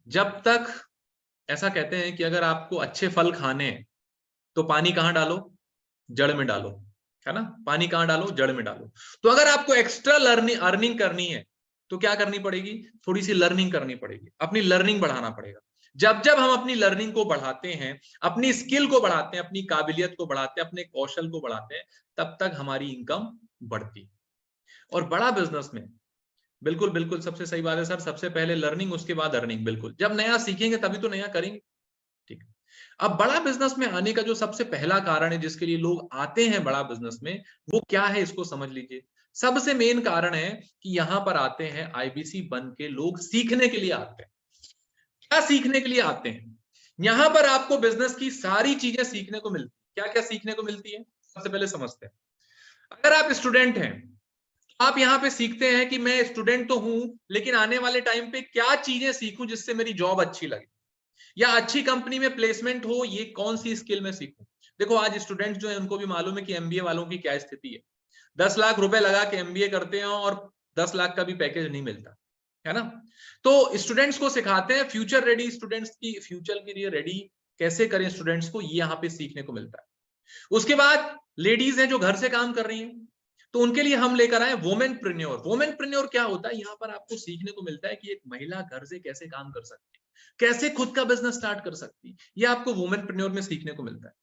जब तक ऐसा कहते हैं कि अगर आपको अच्छे फल खाने हैं तो पानी कहां डालो? जड़ में डालो, है ना? पानी कहां डालो? जड़ में डालो। तो अगर आपको एक्स्ट्रा अर्निंग करनी है तो क्या करनी पड़ेगी? थोड़ी सी लर्निंग करनी पड़ेगी, अपनी लर्निंग बढ़ाना पड़ेगा। जब जब हम अपनी लर्निंग को बढ़ाते हैं, अपनी स्किल को बढ़ाते हैं, अपनी काबिलियत को बढ़ाते हैं, अपने कौशल को बढ़ाते हैं, तब तक हमारी इनकम बढ़ती। और बड़ा बिजनेस में बिल्कुल बिल्कुल सबसे सही बात है सर, सबसे पहले लर्निंग, उसके बाद अर्निंग। बिल्कुल, जब नया सीखेंगे तभी तो नया करेंगे। ठीक है। अब बड़ा बिजनेस में आने का जो सबसे पहला कारण है जिसके लिए लोग आते हैं बड़ा बिजनेस में, वो क्या है इसको समझ लीजिए। सबसे मेन कारण है कि यहां पर आते हैं आईबीसी बन के लोग सीखने के लिए आते हैं। क्या सीखने के लिए आते हैं? यहां पर आपको बिजनेस की सारी चीजें सीखने को मिलती है। क्या क्या सीखने को मिलती है सबसे पहले समझते हैं। अगर आप स्टूडेंट हैं, आप यहाँ पे सीखते हैं कि मैं स्टूडेंट तो हूं, लेकिन आने वाले टाइम पे क्या चीजें सीखूं जिससे मेरी जॉब अच्छी लगे या अच्छी कंपनी में प्लेसमेंट हो, ये कौन सी स्किल में सीखूं। देखो, आज स्टूडेंट्स जो है उनको भी मालूम है कि एमबीए वालों की क्या स्थिति है। 10 लाख रुपए लगा के एमबीए करते हैं और 10 लाख का भी पैकेज नहीं मिलता, है ना? तो स्टूडेंट्स को सिखाते हैं फ्यूचर रेडी, स्टूडेंट्स की फ्यूचर के लिए रेडी कैसे करें स्टूडेंट्स को, ये यहाँ पे सीखने को मिलता है। उसके बाद लेडीज हैं जो घर से काम कर रही हैं, तो उनके लिए हम लेकर आए वुमेनप्रेन्योर। वुमेनप्रेन्योर क्या होता है? यहाँ पर आपको सीखने को मिलता है कि एक महिला घर से कैसे काम कर सकती है, कैसे खुद का बिजनेस स्टार्ट कर सकती है, ये आपको वुमेनप्रेन्योर में सीखने को मिलता है।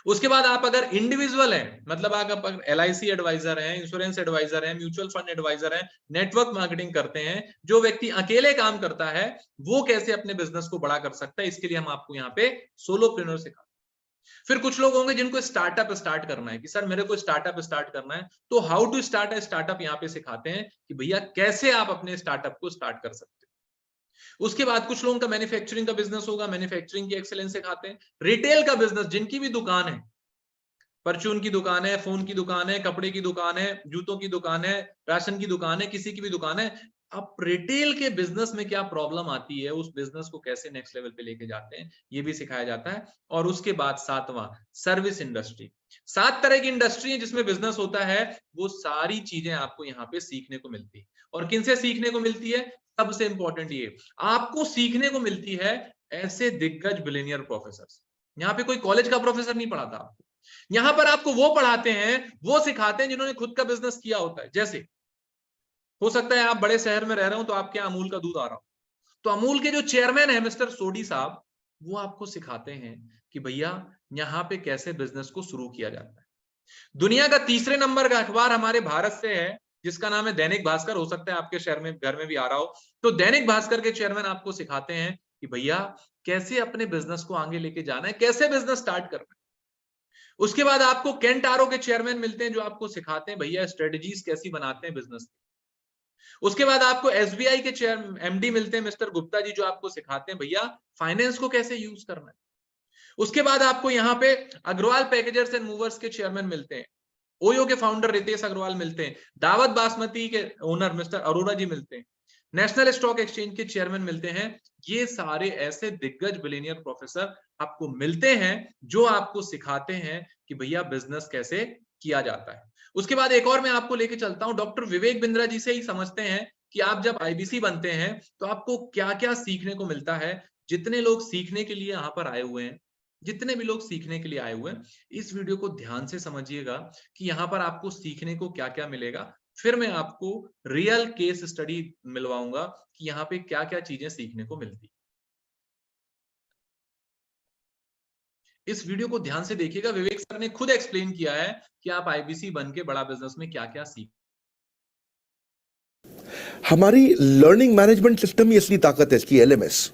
उसके बाद आप अगर इंडिविजुअल हैं, मतलब आप अगर LIC एडवाइजर हैं, इंश्योरेंस एडवाइजर हैं, म्यूचुअल फंड एडवाइजर हैं, नेटवर्क मार्केटिंग करते हैं, जो व्यक्ति अकेले काम करता है वो कैसे अपने बिजनेस को बड़ा कर सकता है, इसके लिए हम आपको यहाँ पे सोलोप्रेन्योर सिखाते हैं। फिर कुछ लोग होंगे जिनको स्टार्टअप स्टार्ट करना है कि सर मेरे को स्टार्टअप स्टार्ट करना है, तो how to start a startup यहाँ पे सिखाते हैं कि भैया कैसे आप अपने स्टार्टअप को स्टार्ट कर सकते हैं। उसके बाद कुछ लोगों का मैन्युफैक्चरिंग का बिजनेस होगा, मैन्युफैक्चरिंग की एक्सेलेंस सिखाते हैं। रिटेल का बिजनेस, जिनकी भी दुकान है, परचून की दुकान है, फोन की दुकान है, कपड़े की दुकान है, जूतों की दुकान है, राशन की दुकान है, किसी की भी दुकान है, अब रिटेल के बिजनेस में क्या प्रॉब्लम आती है, उस बिजनेस को कैसे नेक्स्ट लेवल पे लेके जाते हैं, ये भी सिखाया जाता है। और उसके बाद 7वां सर्विस इंडस्ट्री। 7 तरह की इंडस्ट्री है जिसमें बिजनेस होता है, वो सारी चीजें आपको यहाँ पे सीखने को मिलती है। और किनसे सीखने को मिलती है? सबसे इंपॉर्टेंट ये, आपको सीखने को मिलती है ऐसे दिग्गज बिलियनियर प्रोफेसर। यहाँ पे कोई कॉलेज का प्रोफेसर नहीं पढ़ाता आपको, यहां पर आपको वो पढ़ाते हैं, वो सिखाते हैं जिन्होंने खुद का बिजनेस किया होता है। जैसे हो सकता है आप बड़े शहर में रह रहे हो तो आपके यहाँ अमूल का दूध आ रहा हो, तो अमूल के जो चेयरमैन है मिस्टर सोडी साहब, वो आपको सिखाते हैं कि भैया यहाँ पे कैसे बिजनेस को शुरू किया जाता है। दुनिया का 3रे नंबर का अखबार हमारे भारत से है जिसका नाम है दैनिक भास्कर, हो सकता है आपके शहर में घर में भी आ रहा हो, तो दैनिक भास्कर के चेयरमैन आपको सिखाते हैं कि भैया कैसे अपने बिजनेस को आगे लेके जाना है, कैसे बिजनेस स्टार्ट करना है। उसके बाद आपको केंट आरो के चेयरमैन मिलते हैं जो आपको सिखाते हैं भैया स्ट्रेटजीज कैसी बनाते हैं बिजनेस। उसके बाद आपको SBI के MD मिलते हैं मिस्टर गुप्ता जी, जो आपको सिखाते हैं भैया फाइनेंस को कैसे यूज करना है। उसके बाद आपको यहाँ पे अग्रवाल पैकेजर्स एंड मूवर्स के चेयरमैन मिलते हैं, ओयो के फाउंडर रितेश अग्रवाल मिलते हैं, दावत बासमती के ओनर मिस्टर अरोड़ा जी मिलते हैं, नेशनल स्टॉक एक्सचेंज के चेयरमैन मिलते हैं। ये सारे ऐसे दिग्गज बिलियनियर प्रोफेसर आपको मिलते हैं जो आपको सिखाते हैं कि भैया बिजनेस कैसे किया जाता है। उसके बाद एक और मैं आपको लेके चलता हूं, डॉक्टर विवेक बिंद्रा जी से ही समझते हैं कि आप जब IBC बनते हैं तो आपको क्या क्या सीखने को मिलता है। जितने लोग सीखने के लिए यहाँ पर आए हुए हैं, जितने भी लोग सीखने के लिए आए हुए हैं, इस वीडियो को ध्यान से समझिएगा कि यहाँ पर आपको सीखने को क्या क्या मिलेगा। फिर मैं आपको रियल केस स्टडी मिलवाऊंगा कि यहाँ पे क्या क्या चीजें सीखने को मिलती। इस वीडियो को ध्यान से देखिएगा, विवेक सर ने खुद एक्सप्लेन किया है कि आप IBC बन के बड़ा बिजनेस में क्या क्या सीख। हमारी लर्निंग मैनेजमेंट सिस्टम ही असली ताकत है इसकी, LMS।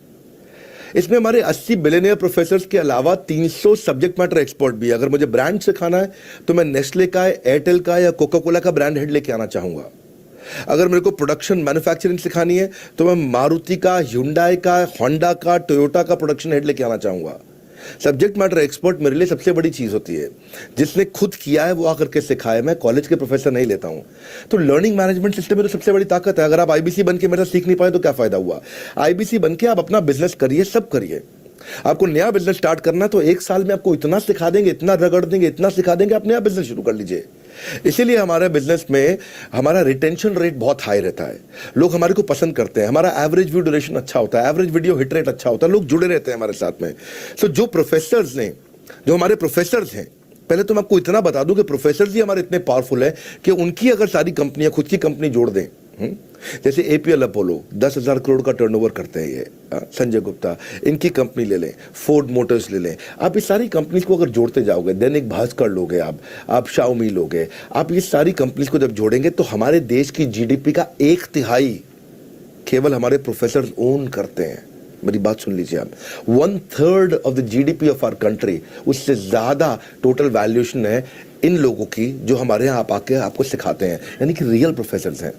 इसमें हमारे 80 बिलियनियर प्रोफेसर्स के अलावा 300 सब्जेक्ट मैटर एक्सपर्ट भी है। अगर मुझे ब्रांड सिखाना है तो मैं नेस्ले का, एयरटेल का या कोका कोला का ब्रांड हेड लेके आना चाहूंगा। अगर मेरे को प्रोडक्शन मैन्युफैक्चरिंग सिखानी है तो मैं मारुति का, ह्युंडई का, होंडा का, टोयोटा का प्रोडक्शन हेड लेके आना चाहूंगा। सब्जेक्ट मैटर एक्सपर्ट मेरे लिए सबसे बड़ी चीज होती है, जिसने खुद किया है वो आकर के सिखाए। मैं कॉलेज के प्रोफेसर नहीं लेता हूं। तो लर्निंग मैनेजमेंट सिस्टम में तो सबसे बड़ी ताकत है। अगर आप IBC बन के मेरे साथ सीख नहीं पाए तो क्या फायदा हुआ। IBC बन के आप अपना बिजनेस करिए, सब करिए। आपको नया बिजनेस स्टार्ट करना तो 1 साल में आपको इतना सिखा देंगे, इतना रगड़ देंगे, इतना सिखा देंगे, आप नया बिजनेस शुरू कर लीजिए। इसीलिए हमारे बिजनेस में हमारा रिटेंशन रेट बहुत हाई रहता है। लोग हमारे को पसंद करते हैं, हमारा एवरेज व्यू ड्यूरेशन अच्छा होता है, एवरेज वीडियो हिट रेट अच्छा होता है, लोग जुड़े रहते हैं हमारे साथ में। तो जो प्रोफेसर्स ने, जो हमारे प्रोफेसर्स हैं, पहले तो मैं आपको इतना बता दूं कि प्रोफेसर्स ही हमारे इतने पावरफुल है कि उनकी अगर सारी कंपनियां खुद की कंपनी जोड़ दें, जैसे APL अपोलो 10,000 करोड़ का टर्नओवर करते हैं ये, संजय गुप्ता, इनकी कंपनी ले लें, फोर्ड मोटर्स ले लें, आप इस सारी कंपनीज को अगर जोड़ते जाओगे, दैनिक भास्कर लोगे, आप शाओमी लोगे, आप ये सारी कंपनीज को जब जोड़ेंगे तो हमारे देश की GDP का 1/3 केवल हमारे प्रोफेसर ओन करते हैं। मेरी बात सुन लीजिए आप, 1/3 of the GDP of our country, उससे ज्यादा टोटल वैल्यूएशन है इन लोगों की जो हमारे यहाँ आप आके आपको सिखाते हैं, यानी कि रियल प्रोफेसर्स हैं।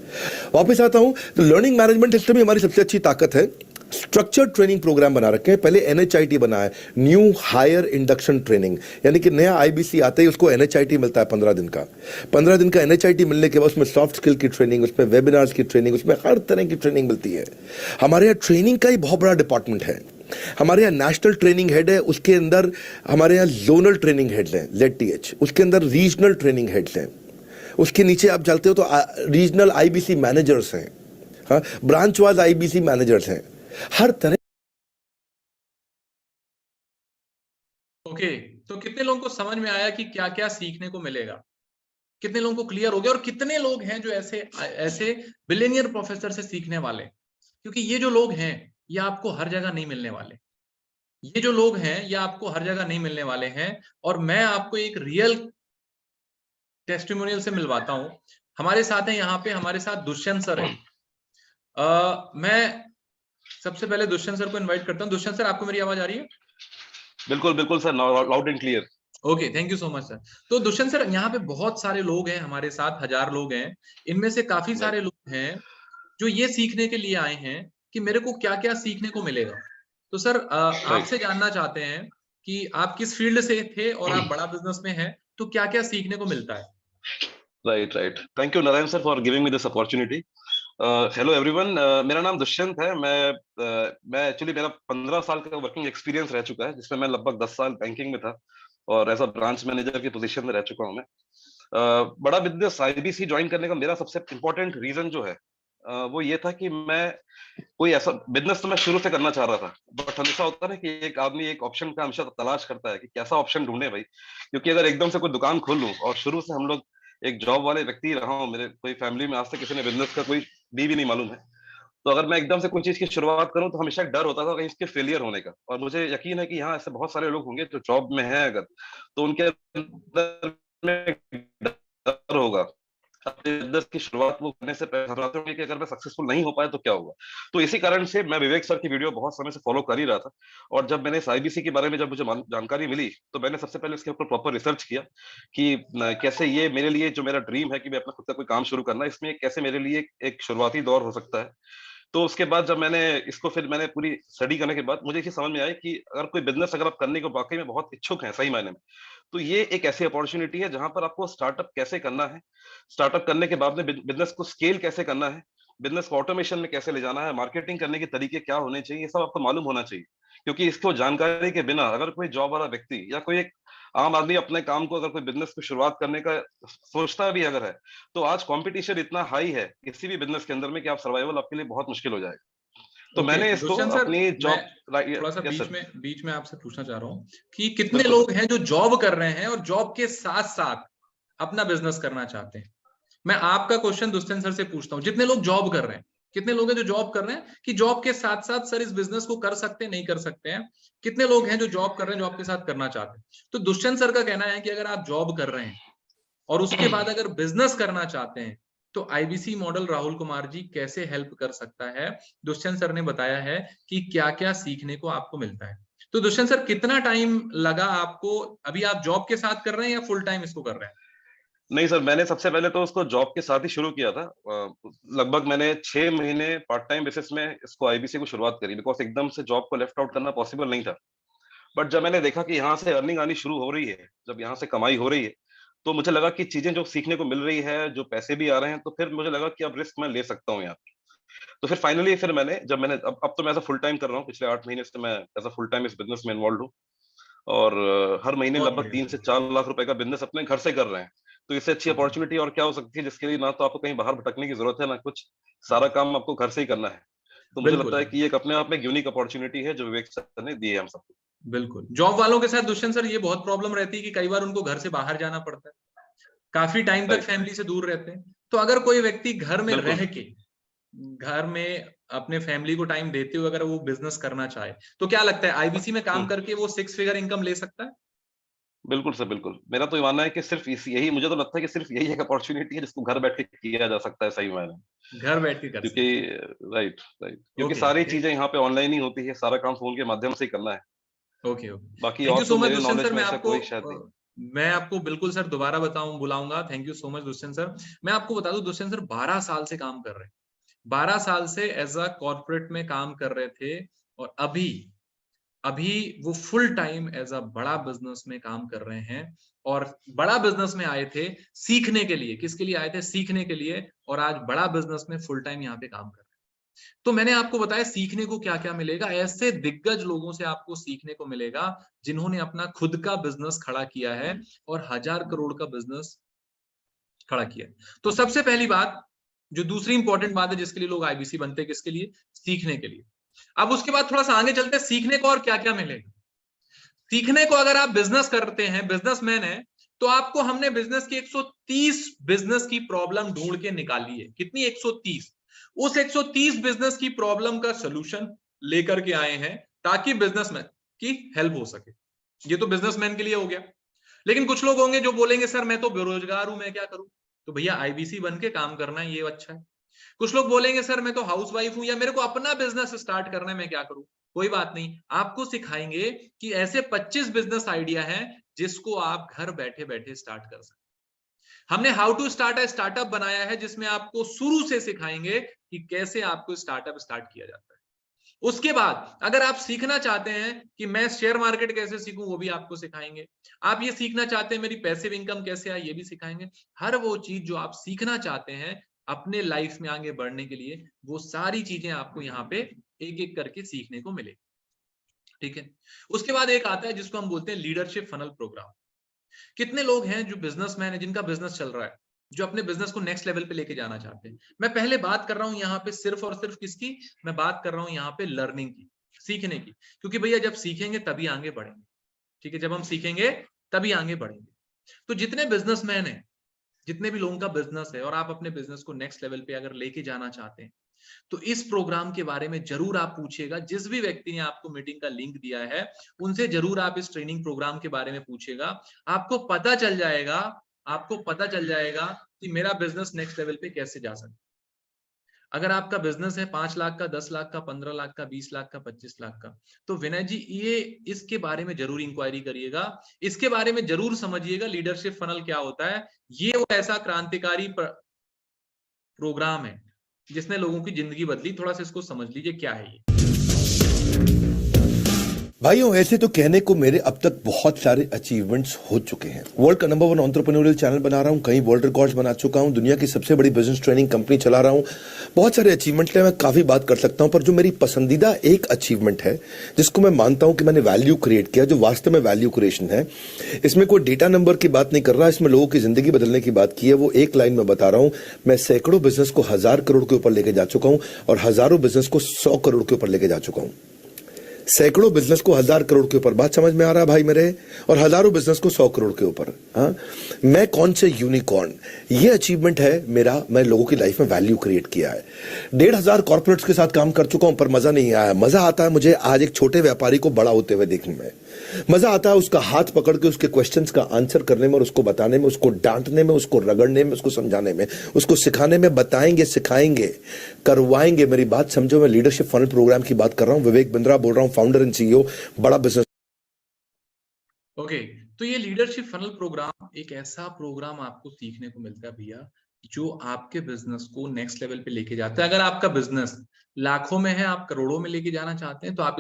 वापस आता हूं तो लर्निंग मैनेजमेंट सिस्टम ही हमारी सबसे अच्छी ताकत है। स्ट्रक्चर्ड ट्रेनिंग प्रोग्राम बना रखे हैं। पहले NHIT बना है, न्यू हायर इंडक्शन ट्रेनिंग, यानी कि नया IBC आते ही उसको NHIT मिलता है 15 दिन का। 15 दिन का NHIT मिलने के बाद उसमें सॉफ्ट स्किल की ट्रेनिंग, उसमें वेबिनार्स की ट्रेनिंग, उसमें हर तरह की ट्रेनिंग मिलती है। हमारे यहाँ ट्रेनिंग का ही बहुत बड़ा डिपार्टमेंट है। हमारे यहाँ नेशनल ट्रेनिंग हेड है, उसके अंदर हमारे यहाँ जोनल ट्रेनिंग हेड्स हैं ZTH, उसके अंदर रीजनल ट्रेनिंग हेड्स हैं, उसके नीचे आप चलते हो तो रीजनल IBC मैनेजर्स हैं, हाँ, ब्रांच वाइज IBC मैनेजर्स हैं, हर तरह। ओके, तो कितने लोगों को समझ में आया कि क्या क्या सीखने को मिलेगा? कितने लोगों को क्लियर हो गया? और कितने लोग हैं जो ऐसे बिलियनियर प्रोफेसर से सीखने वाले? क्योंकि ये जो लोग हैं ये आपको हर जगह नहीं मिलने वाले। ये जो लोग हैं ये आपको हर जगह नहीं मिलने वाले हैं, और मैं आपको एक रियल टेस्टिमोनियल से मिलवाता हूं। हमारे साथ है यहाँ पे, हमारे साथ दुष्यंत सर है। मैं सबसे पहले दुष्यंत सर को इनवाइट करता हूँ। दुष्यंत सर, आपको मेरी आवाज आ रही है? बिल्कुल बिल्कुल sir, loud and clear. Okay, thank you so much sir. तो दुष्यंत सर, यहाँ पे बहुत सारे लोग हैं हमारे साथ, 1000 लोग हैं। इनमें से काफी सारे लोग हैं जो ये सीखने के लिए आए हैं कि मेरे को क्या क्या सीखने को मिलेगा। तो सर, आपसे जानना चाहते हैं कि आप किस फील्ड से थे और आप बड़ा बिजनेस में हैं, तो क्या क्या सीखने को मिलता है? Right right, thank you Narayan sir for giving me this opportunity. Hello everyone, मेरा नाम दुष्यंत है। मैं एक्चुअली, मेरा 15 साल का वर्किंग एक्सपीरियंस रह चुका है, जिसमें मैं लगभग 10 साल बैंकिंग में था और एज अ ब्रांच मैनेजर की पोजीशन में रह चुका हूं मैं। बड़ा बिजनेस आईबीसी ज्वाइन करने का मेरा सबसे इम्पोर्टेंट रीजन जो है वो ये था कि मैं कोई ऐसा बिजनेस तो मैं शुरू से करना चाह रहा था, बट हमेशा होता है ना कि एक आदमी एक ऑप्शन का हमेशा तलाश करता है कि कैसा ऑप्शन ढूंढे भाई। क्योंकि अगर एकदम से कोई दुकान खोल लूं, और शुरू से हम लोग एक जॉब वाले व्यक्ति रहा हूं, मेरे कोई फैमिली में आज तक किसी ने बिजनेस का कोई भी नहीं मालूम है, तो अगर मैं एकदम से कोई चीज की शुरुआत करूं तो हमेशा एक डर होता था कहीं इसके फेलियर होने का। और मुझे यकीन है कि यहाँ ऐसे बहुत सारे लोग होंगे जो जॉब में हैं, अगर तो उनके अंदर में डर होगा अपने बिजनेस की शुरुआत वो करने से पहले घबराते होंगे कि अगर मैं सक्सेसफुल नहीं हो पाया तो क्या होगा। तो इसी कारण से मैं विवेक सर की वीडियो बहुत समय से फॉलो कर ही रहा था, और जब मैंने इस आईबीसी के बारे में जब मुझे जानकारी मिली तो मैंने सबसे पहले इसके ऊपर प्रॉपर रिसर्च किया कि कैसे ये मेरे लिए, जो मेरा ड्रीम है कि मैं अपना खुद का कोई काम शुरू करना, इसमें कैसे मेरे लिए एक शुरुआती दौर हो सकता है। तो उसके बाद जब मैंने पूरी स्टडी करने के बाद मुझे ये समझ में आया कि अगर कोई बिजनेस अगर आप करने को वाकई में बहुत इच्छुक हैं सही मायने में, तो ये एक ऐसी अपॉर्चुनिटी है जहां पर आपको स्टार्टअप कैसे करना है, स्टार्टअप करने के बाद में बिजनेस को स्केल कैसे करना है, बिजनेस को ऑटोमेशन में कैसे ले जाना है, मार्केटिंग करने के तरीके क्या होने चाहिए, ये सब आपको मालूम होना चाहिए। क्योंकि इसको जानकारी के बिना अगर कोई जॉब वाला व्यक्ति या कोई एक आम आदमी अपने काम को, अगर कोई बिजनेस को शुरुआत करने का सोचता भी अगर है, तो आज कंपटीशन इतना हाई है किसी भी बिजनेस के अंदर में कि आप सर्वाइवल आपके लिए बहुत मुश्किल हो जाएगा। तो ओके, मैंने इसको दुष्यंत सर, अपनी मैं जॉब, थोड़ा सा यस सर, बीच में आपसे पूछना चाह रहा हूँ कि कितने बिल्कुल लोग हैं जो जॉब कर रहे हैं और जॉब के साथ साथ अपना बिजनेस करना चाहते हैं? मैं आपका क्वेश्चन दुष्यंत सर से पूछता हूँ, जितने लोग जॉब कर रहे हैं, कितने लोग हैं जो जॉब कर रहे हैं कि जॉब के साथ साथ सर इस बिजनेस को कर सकते हैं, नहीं कर सकते हैं? कितने लोग हैं जो जॉब कर रहे हैं, जॉब के साथ करना चाहते हैं? तो दुष्यंत सर का कहना है कि अगर आप जॉब कर रहे हैं और उसके बाद अगर बिजनेस करना चाहते हैं तो आईबीसी मॉडल राहुल कुमार जी कैसे हेल्प कर सकता है। दुष्यंत सर ने बताया है कि क्या क्या सीखने को आपको मिलता है। तो दुष्यंत सर, कितना टाइम लगा आपको? अभी आप जॉब के साथ कर रहे हैं या फुल टाइम इसको कर रहे हैं? नहीं सर, मैंने सबसे पहले तो उसको जॉब के साथ ही शुरू किया था। लगभग मैंने 6 महीने पार्ट टाइम बेसिस में इसको आईबीसी को शुरुआत करी, बिकॉज एकदम से जॉब को लेफ्ट आउट करना पॉसिबल नहीं था। बट जब मैंने देखा कि यहाँ से अर्निंग आनी शुरू हो रही है, जब यहाँ से कमाई हो रही है, तो मुझे लगा कि चीजें जो सीखने को मिल रही है, जो पैसे भी आ रहे हैं, तो फिर मुझे लगा कि अब रिस्क मैं ले सकता हूँ यहाँ। तो फिर फाइनली फिर मैंने अब तो मैं एज फुल टाइम कर रहा हूँ, पिछले 8 महीने से मैं एज फुल टाइम इस बिजनेस में इन्वॉल्व हूँ। और हर महीने बहुत लगभग बढ़िया। 3 से 4 लाख रुपए का बिजनेस अपने घर से कर रहे हैं। तो इससे अच्छी अपॉर्चुनिटी और क्या हो सकती है, जिसके लिए ना तो आपको कहीं बाहर भटकने की जरूरत है ना कुछ, सारा काम आपको घर से ही करना है। तो मुझे लगता बिल्कुल है कि ये एक अपने आप में यूनिक अपॉर्चुनिटी है जो विवेक सर ने दी है हम सबको। बिल्कुल। जॉब वालों के साथ दुष्यंत सर ये बहुत प्रॉब्लम रहती है कि कई बार उनको घर से बाहर जाना पड़ता है, काफी टाइम तक राइट, फैमिली से दूर रहते हैं। तो अगर कोई व्यक्ति घर में बिल्कुल। रह के, घर में अपने फैमिली को टाइम देते हुए अगर वो बिजनेस करना चाहे, तो क्या लगता है आईबीसी में काम करके वो 6 फिगर इनकम ले सकता है? बिल्कुल सर, बिल्कुल। मेरा तो ये मानना है कि सिर्फ यही, मुझे तो लगता है कि सिर्फ यही एक अपॉर्चुनिटी है जिसको घर बैठ के किया जा सकता है सही मायने में। घर बैठ के कर क्योंकि सकते राइट राइट, हैं। क्योंकि ओके सारी चीजें यहाँ पे ऑनलाइन ही होती है, सारा काम फोन के माध्यम से ही करना है। ओके ओके, बाकी थैंक और यू सो तो मच मेरे दुष्यंत नॉलेज सर। में ऐसा कोई शायद नहीं। मैं आपको बिल्कुल सर दोबारा बुलाऊंगा। Thank you so much Dushyant sir. मैं आपको बता दूं, दुष्यंत सर 12 साल से काम कर रहे हैं, 12 साल से एज अ कॉर्पोरेट में काम कर रहे थे, और अभी अभी वो फुल टाइम एज अ बड़ा बिजनेस में काम कर रहे हैं। और बड़ा बिजनेस में आए थे सीखने के लिए। किसके लिए आए थे? सीखने के लिए। और आज बड़ा बिजनेस में फुल टाइम यहाँ पे काम कर रहे हैं। तो मैंने आपको बताया सीखने को क्या क्या मिलेगा। ऐसे दिग्गज लोगों से आपको सीखने को मिलेगा जिन्होंने अपना खुद का बिजनेस खड़ा किया है और 1000 करोड़ का बिजनेस खड़ा किया है। तो सबसे पहली बात, जो दूसरी इंपॉर्टेंट बात है जिसके लिए लोग आईबीसी बनते हैं, किसके लिए? सीखने के लिए। अब उसके बाद थोड़ा सा आगे चलते हैं, सीखने को और क्या क्या मिलेगा। सीखने को, अगर आप बिजनेस करते हैं, बिजनेसमैन है, तो आपको हमने बिजनेस की 130 बिजनेस की प्रॉब्लम ढूंढ के निकाली है। कितनी? 130। उस 130 बिजनेस की प्रॉब्लम का सोल्यूशन लेकर के आए हैं ताकि बिजनेसमैन कि हेल्प हो सके। ये तो बिजनेसमैन के लिए हो गया। लेकिन कुछ लोग होंगे जो बोलेंगे सर मैं तो बेरोजगार हूं, मैं क्या करूं? तो भैया आईबीसी बन के काम करना है, ये अच्छा है। कुछ लोग बोलेंगे सर मैं तो हाउसवाइफ हूं या मेरे को अपना बिजनेस स्टार्ट करना है, मैं क्या करूं? कोई बात नहीं, आपको सिखाएंगे कि ऐसे 25 बिजनेस आइडिया हैं जिसको आप घर बैठे बैठे स्टार्ट कर सकते। हमने how to start a startup बनाया है जिसमें आपको शुरू से सिखाएंगे कि कैसे आपको स्टार्टअप स्टार्ट किया जाता है। उसके बाद अगर आप सीखना चाहते हैं कि मैं शेयर मार्केट कैसे सीखूं, वो भी आपको सिखाएंगे। आप ये सीखना चाहते हैं मेरी पैसिव इनकम कैसे आए, ये भी सिखाएंगे। हर वो चीज जो आप सीखना चाहते हैं अपने लाइफ में आगे बढ़ने के लिए, वो सारी चीजें आपको यहाँ पे एक एक करके सीखने को मिलेगी। ठीक है। उसके बाद एक आता है जिसको हम बोलते हैं लीडरशिप फनल प्रोग्राम। कितने लोग हैं जो बिजनेसमैन है, जिनका बिजनेस चल रहा है, जो अपने बिजनेस को नेक्स्ट लेवल पे लेके जाना चाहते हैं। मैं पहले बात कर रहा हूं यहाँ पे सिर्फ और सिर्फ किसकी? मैं बात कर रहा हूं यहाँ पे लर्निंग की, सीखने की। क्योंकि भैया जब सीखेंगे तभी आगे बढ़ेंगे। ठीक है, जब हम सीखेंगे तभी आगे बढ़ेंगे। तो जितने बिजनेसमैन हैं, जितने भी लोगों का बिजनेस है और आप अपने बिजनेस को नेक्स्ट लेवल पे अगर लेके जाना चाहते हैं, तो इस प्रोग्राम के बारे में जरूर आप पूछिएगा। जिस भी व्यक्ति ने आपको मीटिंग का लिंक दिया है उनसे जरूर आप इस ट्रेनिंग प्रोग्राम के बारे में पूछिएगा। आपको पता चल जाएगा कि मेरा बिजनेस नेक्स्ट लेवल पे कैसे जा सकता है। अगर आपका बिजनेस है 5 लाख का, 10 लाख का, 15 लाख का, 20 लाख का, 25 लाख का, तो विनय जी ये इसके बारे में जरूर इंक्वायरी करिएगा, इसके बारे में जरूर समझिएगा लीडरशिप फनल क्या होता है। ये वो ऐसा क्रांतिकारी प्रोग्राम है जिसने लोगों की जिंदगी बदली। थोड़ा सा इसको समझ लीजिए क्या है ये। भाइयों ऐसे तो कहने को मेरे अब तक बहुत सारे अचीवमेंट्स हो चुके हैं। वर्ल्ड का नंबर 1 एंटरप्रेन्योरियल चैनल बना रहा हूं, कई वर्ल्ड रिकॉर्ड्स बना चुका हूं, दुनिया की सबसे बड़ी बिजनेस ट्रेनिंग कंपनी चला रहा हूं। बहुत सारे अचीवमेंट है, मैं काफी बात कर सकता हूं, पर जो मेरी पसंदीदा एक अचीवमेंट है जिसको मैं मानता हूं कि मैंने वैल्यू क्रिएट किया, जो वास्तव में वैल्यू क्रिएशन है, इसमें कोई डेटा नंबर की बात नहीं कर रहा, इसमें लोगों की जिंदगी बदलने की बात की है। वो एक लाइन में बता रहा हूं, मैं सैकड़ों बिजनेस को 1000 करोड़ के ऊपर लेके जा चुका हूं और हजारों बिजनेस को 100 करोड़ के ऊपर लेके जा चुका हूं। सैकड़ों बिजनेस को 1000 करोड़ के ऊपर, बात समझ में आ रहा है भाई मेरे, और हजारों बिजनेस को 100 करोड़ के ऊपर। हाँ, मैं कौन से यूनिकॉर्न, ये अचीवमेंट है मेरा। मैं लोगों की लाइफ में वैल्यू क्रिएट किया है। 1500 कॉर्पोरेट्स के साथ काम कर चुका हूं, पर मजा नहीं आया। मजा आता है मुझे आज एक छोटे व्यापारी को बड़ा होते हुए देखने में। मजा आता है उसका हाथ पकड़ के उसके क्वेश्चंस का आंसर करने में और उसको बताने में, उसको डांटने में, उसको रगड़ने में, उसको समझाने में, उसको सिखाने में। बताएंगे, सिखाएंगे, करवाएंगे। मेरी बात समझो, मैं लीडरशिप फनल प्रोग्राम की बात कर रहा हूं। विवेक बिंद्रा बोल रहा हूं, फाउंडर एंड सीईओ, बड़ा बिजनेस। ओके, तो ये लीडरशिप फनल प्रोग्राम एक ऐसा प्रोग्राम आपको सीखने को मिलता है भैया जो आपके बिजनेस को नेक्स्ट लेवल पे लेके जाता है। अगर आपका बिजनेस लाखों में है, आप करोड़ों में लेके जाना चाहते हैं, तो आप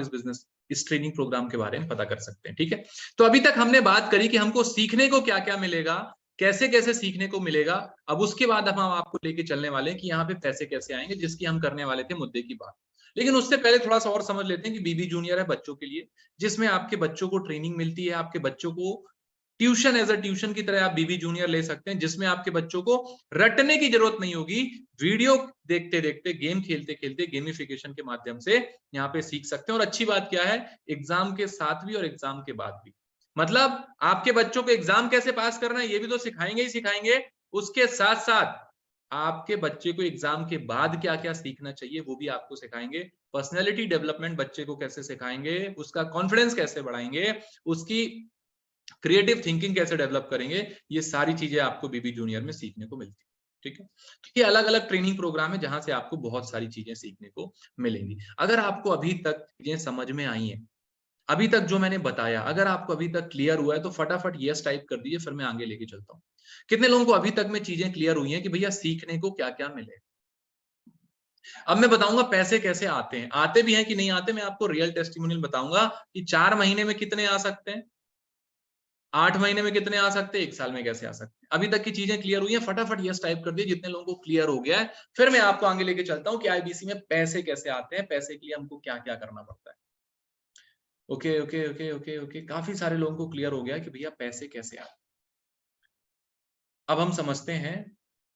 इस ट्रेनिंग प्रोग्राम के बारे में पता कर सकते हैं। ठीक है, तो अभी तक हमने बात करी कि हमको सीखने को क्या क्या मिलेगा, कैसे कैसे सीखने को मिलेगा। अब उसके बाद हम आपको लेके चलने वाले हैं कि यहाँ पे पैसे कैसे आएंगे, जिसकी हम करने वाले थे मुद्दे की बात। लेकिन उससे पहले थोड़ा सा और समझ लेते हैं कि बीबी जूनियर है बच्चों के लिए, जिसमें आपके बच्चों को ट्रेनिंग मिलती है। आपके बच्चों को ट्यूशन, एज अ ट्यूशन की तरह आप बीबी जूनियर ले सकते हैं, जिसमें आपके बच्चों को रटने की जरूरत नहीं होगी। वीडियो देखते देखते, गेम खेलते खेलते, गेमिफिकेशन के माध्यम से यहाँ पे सीख सकते हैं। और अच्छी बात क्या है, एग्जाम के साथ भी और एग्जाम के बाद भी। मतलब आपके बच्चों को एग्जाम कैसे पास करना है ये भी तो सिखाएंगे ही सिखाएंगे, उसके साथ साथ आपके बच्चे को एग्जाम के बाद क्या क्या सीखना चाहिए वो भी आपको सिखाएंगे। पर्सनैलिटी डेवलपमेंट बच्चे को कैसे सिखाएंगे, उसका कॉन्फिडेंस कैसे बढ़ाएंगे, उसकी क्रिएटिव थिंकिंग कैसे डेवलप करेंगे, ये सारी चीजें आपको बीबी जूनियर में सीखने को मिलती है। ठीक है, तो ये अलग अलग ट्रेनिंग प्रोग्राम है जहां से आपको बहुत सारी चीजें सीखने को मिलेंगी। अगर आपको अभी तक चीजें समझ में आई हैं, अभी तक जो मैंने बताया, अगर आपको अभी तक क्लियर हुआ है, तो फटाफट यस टाइप कर दीजिए, फिर मैं आगे लेके चलता हूँ। कितने लोगों को अभी तक में चीजें क्लियर हुई हैं कि भैया सीखने को क्या क्या मिले। अब मैं बताऊंगा पैसे कैसे आते हैं, आते भी हैं कि नहीं आते। मैं आपको रियल टेस्टिमोनियल बताऊंगा कि 4 महीने में कितने आ सकते हैं, 8 महीने में कितने आ सकते हैं, 1 साल में कैसे आ सकते हैं। अभी तक की चीजें क्लियर हुई हैं, फटाफट यस टाइप कर दिए जितने लोगों को क्लियर हो गया है। फिर मैं आपको आगे लेके चलता हूं कि आईबीसी में पैसे कैसे आते हैं, पैसे के लिए हमको क्या क्या करना पड़ता है। Okay okay okay okay okay, काफी सारे लोगों को क्लियर हो गया कि भैया पैसे कैसे आते हैं। अब हम समझते हैं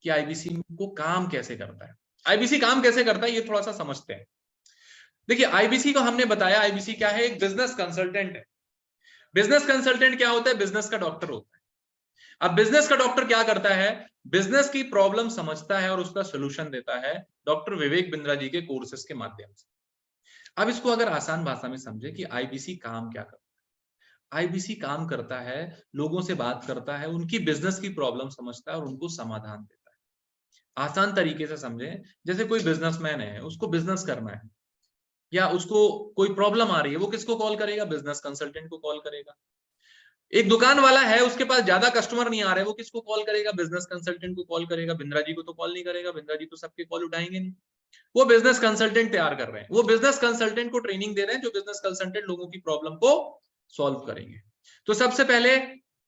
कि आईबीसी को काम कैसे करता है। आईबीसी काम कैसे करता है ये थोड़ा सा समझते हैं। देखिए, आईबीसी को हमने बताया, आईबीसी क्या है, एक बिजनेस कंसल्टेंट है। बिजनेस कंसल्टेंट क्या होता है, बिजनेस का डॉक्टर होता है। अब बिजनेस का डॉक्टर क्या करता है, बिजनेस की प्रॉब्लम समझता है और उसका सोल्यूशन देता है डॉक्टर विवेक बिंद्रा जी के कोर्सेस के माध्यम से। अब इसको अगर आसान भाषा में समझे कि आईबीसी काम क्या करता है। आईबीसी काम करता है, लोगों से बात करता है, उनकी बिजनेस की प्रॉब्लम समझता है और उनको समाधान देता है। आसान तरीके से समझे, जैसे कोई बिजनेसमैन है, उसको बिजनेस करना है या उसको कोई प्रॉब्लम आ रही है, वो किसको कॉल करेगा? बिजनेस कंसल्टेंट को कॉल करेगा। एक दुकान वाला है, उसके पास ज्यादा कस्टमर नहीं आ रहे, वो किसको कॉल करेगा? बिजनेस कंसल्टेंट को कॉल करेगा। बिंद्रा जी को तो कॉल नहीं करेगा, बिंद्रा जी तो सबके कॉल उठाएंगे नहीं। वो बिजनेस कंसल्टेंट तैयार कर रहे हैं, वो बिजनेस कंसल्टेंट को ट्रेनिंग दे रहे हैं, जो बिजनेस कंसल्टेंट लोगों की प्रॉब्लम को सॉल्व करेंगे। तो सबसे पहले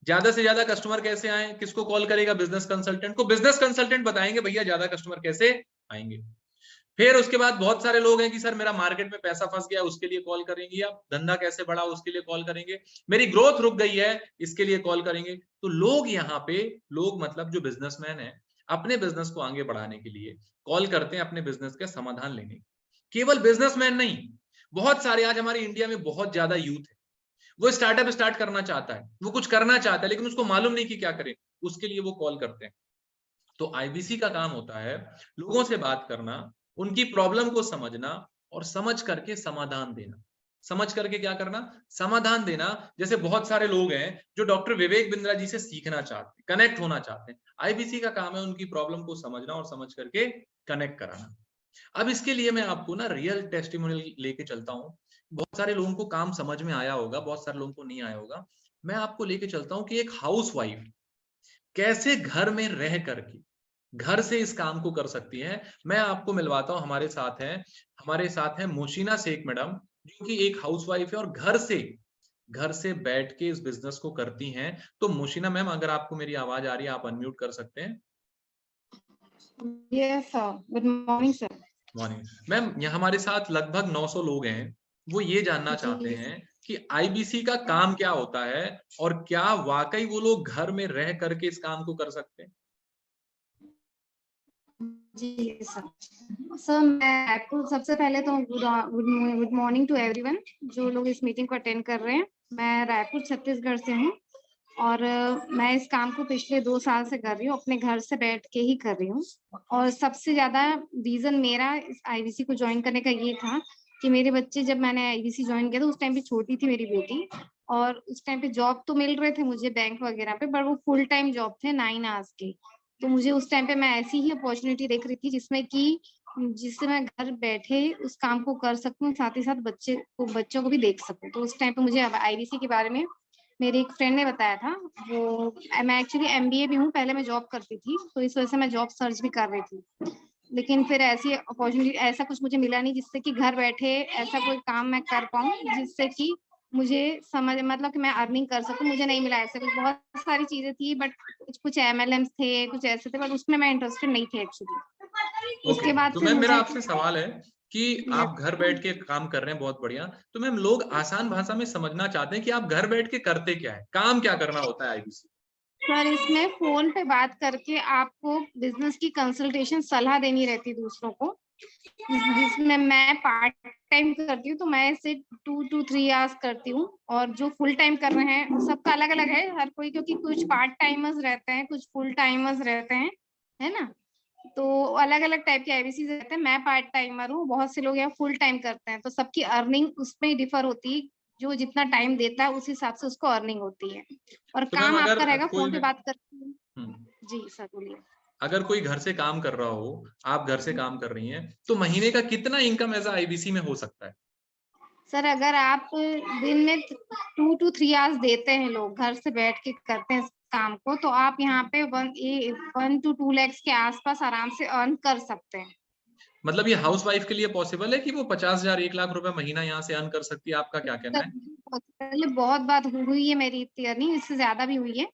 ज्यादा से ज्यादा कस्टमर कैसे आए, किसको कॉल करेगा? बिजनेस कंसल्टेंट को। बिजनेस कंसल्टेंट बताएंगे भैया ज्यादा कस्टमर कैसे आएंगे। फिर उसके बाद बहुत सारे लोग हैं कि सर मेरा मार्केट में पैसा फंस गया, उसके लिए कॉल करेंगे, या धंधा कैसे बढ़ा उसके लिए कॉल करेंगे, मेरी ग्रोथ रुक गई है इसके लिए कॉल करेंगे। तो लोग यहाँ पे, लोग मतलब जो बिजनेसमैन है, अपने बिजनेस को आगे बढ़ाने के लिए कॉल करते हैं अपने बिजनेस का समाधान लेने। केवल बिजनेसमैन नहीं, बहुत सारे आज हमारे इंडिया में बहुत ज्यादा यूथ है, वो स्टार्टअप स्टार्ट करना चाहता है, वो कुछ करना चाहता है, लेकिन उसको मालूम नहीं कि क्या करे, उसके लिए वो कॉल करते हैं। तो आईबीसी का काम होता है लोगों से बात करना, उनकी प्रॉब्लम को समझना और समझ करके समाधान देना। समझ करके क्या करना? समाधान देना। जैसे बहुत सारे लोग हैं जो डॉक्टर विवेक बिंद्रा जी से सीखना चाहते हैं, कनेक्ट होना चाहते हैं, आईबीसी का काम है उनकी प्रॉब्लम को समझना और समझ करके कनेक्ट कराना। अब इसके लिए मैं आपको ना रियल टेस्टिमोनियल लेके चलता हूँ। बहुत सारे लोगों को काम समझ में आया होगा, बहुत सारे लोगों को नहीं आया होगा। मैं आपको लेके चलता हूँ कि एक हाउसवाइफ कैसे घर में रह करके घर से इस काम को कर सकती है। मैं आपको मिलवाता हूं, हमारे साथ हैं मोशिना शेख मैडम, जो कि एक हाउसवाइफ है और घर से बैठ के इस बिजनेस को करती हैं। तो मोशिना मैम, अगर आपको मेरी आवाज आ रही है, आप अनम्यूट कर सकते हैं। Yes sir, good morning sir. Morning ma'am. यहाँ हमारे साथ लगभग 900 लोग हैं, वो ये जानना चाहते हैं कि आईबीसी का काम क्या होता है और क्या वाकई वो लोग घर में रह करके इस काम को कर सकते हैं। जी सर मैं आपको सबसे पहले तो गुड मॉर्निंग टू एवरीवन जो लोग इस मीटिंग को अटेंड कर रहे हैं। मैं रायपुर छत्तीसगढ़ से हूँ और मैं इस काम को पिछले 2 साल से कर रही हूँ, अपने घर से बैठ के ही कर रही हूँ। और सबसे ज्यादा रीजन मेरा इस आईबीसी को ज्वाइन करने का ये था कि मेरे बच्चे, जब मैंने आईबीसी ज्वाइन किया था उस टाइम पे छोटी थी मेरी बेटी, और उस टाइम पे जॉब तो मिल रहे थे मुझे बैंक वगैरह पे, पर वो फुल टाइम जॉब थे 9 आवर्स के। तो मुझे उस टाइम पे मैं ऐसी ही अपॉर्चुनिटी देख रही थी जिससे मैं घर बैठे उस काम को कर सकूं, साथ ही साथ बच्चों को भी देख सकूं। तो उस टाइम पे मुझे आईबीसी के बारे में मेरी एक फ्रेंड ने बताया था। वो मैं एक्चुअली एमबीए भी हूँ, पहले मैं जॉब करती थी, तो इस वजह से मैं जॉब सर्च भी कर रही थी, लेकिन फिर ऐसी अपॉर्चुनिटी, ऐसा कुछ मुझे मिला नहीं जिससे कि घर बैठे ऐसा कोई काम मैं कर पाऊँ जिससे कि मुझे मतलब कि मैं अर्निंग कर सकूं। मुझे नहीं मिला ऐसे कुछ, बहुत सारी चीजें थी बट कुछ एमएलएम्स थे, कुछ ऐसे थे, बट उसमें मैं इंटरेस्टेड नहीं थी एक्चुअली। उसके बाद तो फिर मैम, मेरा मुझे आपसे सवाल है कि आप घर बैठ के काम कर रहे हैं, बहुत बढ़िया। तो मैम, लोग आसान भाषा में समझना चाहते हैं कि आप घर बैठ के करते क्या है, काम क्या करना होता है आईबीसी। सर इसमें फोन पे बात करके आपको बिजनेस की कंसल्टेशन सलाह देनी रहती है दूसरों को, जिसमें मैं पार्ट टाइम करती हूँ, तो मैं इसे 2 to 3 आवर्स करती हूँ। और जो फुल टाइम कर रहे हैं सबका अलग अलग है हर कोई, क्योंकि कुछ पार्ट टाइमर्स रहते हैं, कुछ फुल टाइमर्स रहते हैं, है ना। तो अलग अलग टाइप के आईबीसी रहते हैं। मैं पार्ट टाइमर हूँ, बहुत से लोग यहाँ फुल टाइम करते हैं, तो सबकी अर्निंग उसमें डिफर होती है। जो जितना टाइम देता है उस हिसाब से उसको अर्निंग होती है। और तो काम मैम, आपका अगर रहेगा कोई फोन पे बात करके। हम्म, जी सर बोलिए। अगर कोई घर से काम कर रहा हो, आप घर से काम कर रही हैं, तो महीने का कितना इनकम एज आईबीसी में हो सकता है? सर अगर आप दिन में 2 to 3 आवर्स देते हैं, लोग घर से बैठ के करते हैं इस काम को, तो आप यहाँ पे 1 to 2 lakhs के आसपास आराम से अर्न कर सकते हैं। मतलब ये हाउस वाइफ के लिए पॉसिबल है कि वो 50,000 1 लाख रुपए महीना यहाँ से अर्न कर सकती है? आपका क्या कहना है? पहले बहुत बात हुई है मेरी इतनी अर्निंग, इससे ज्यादा भी हुई है,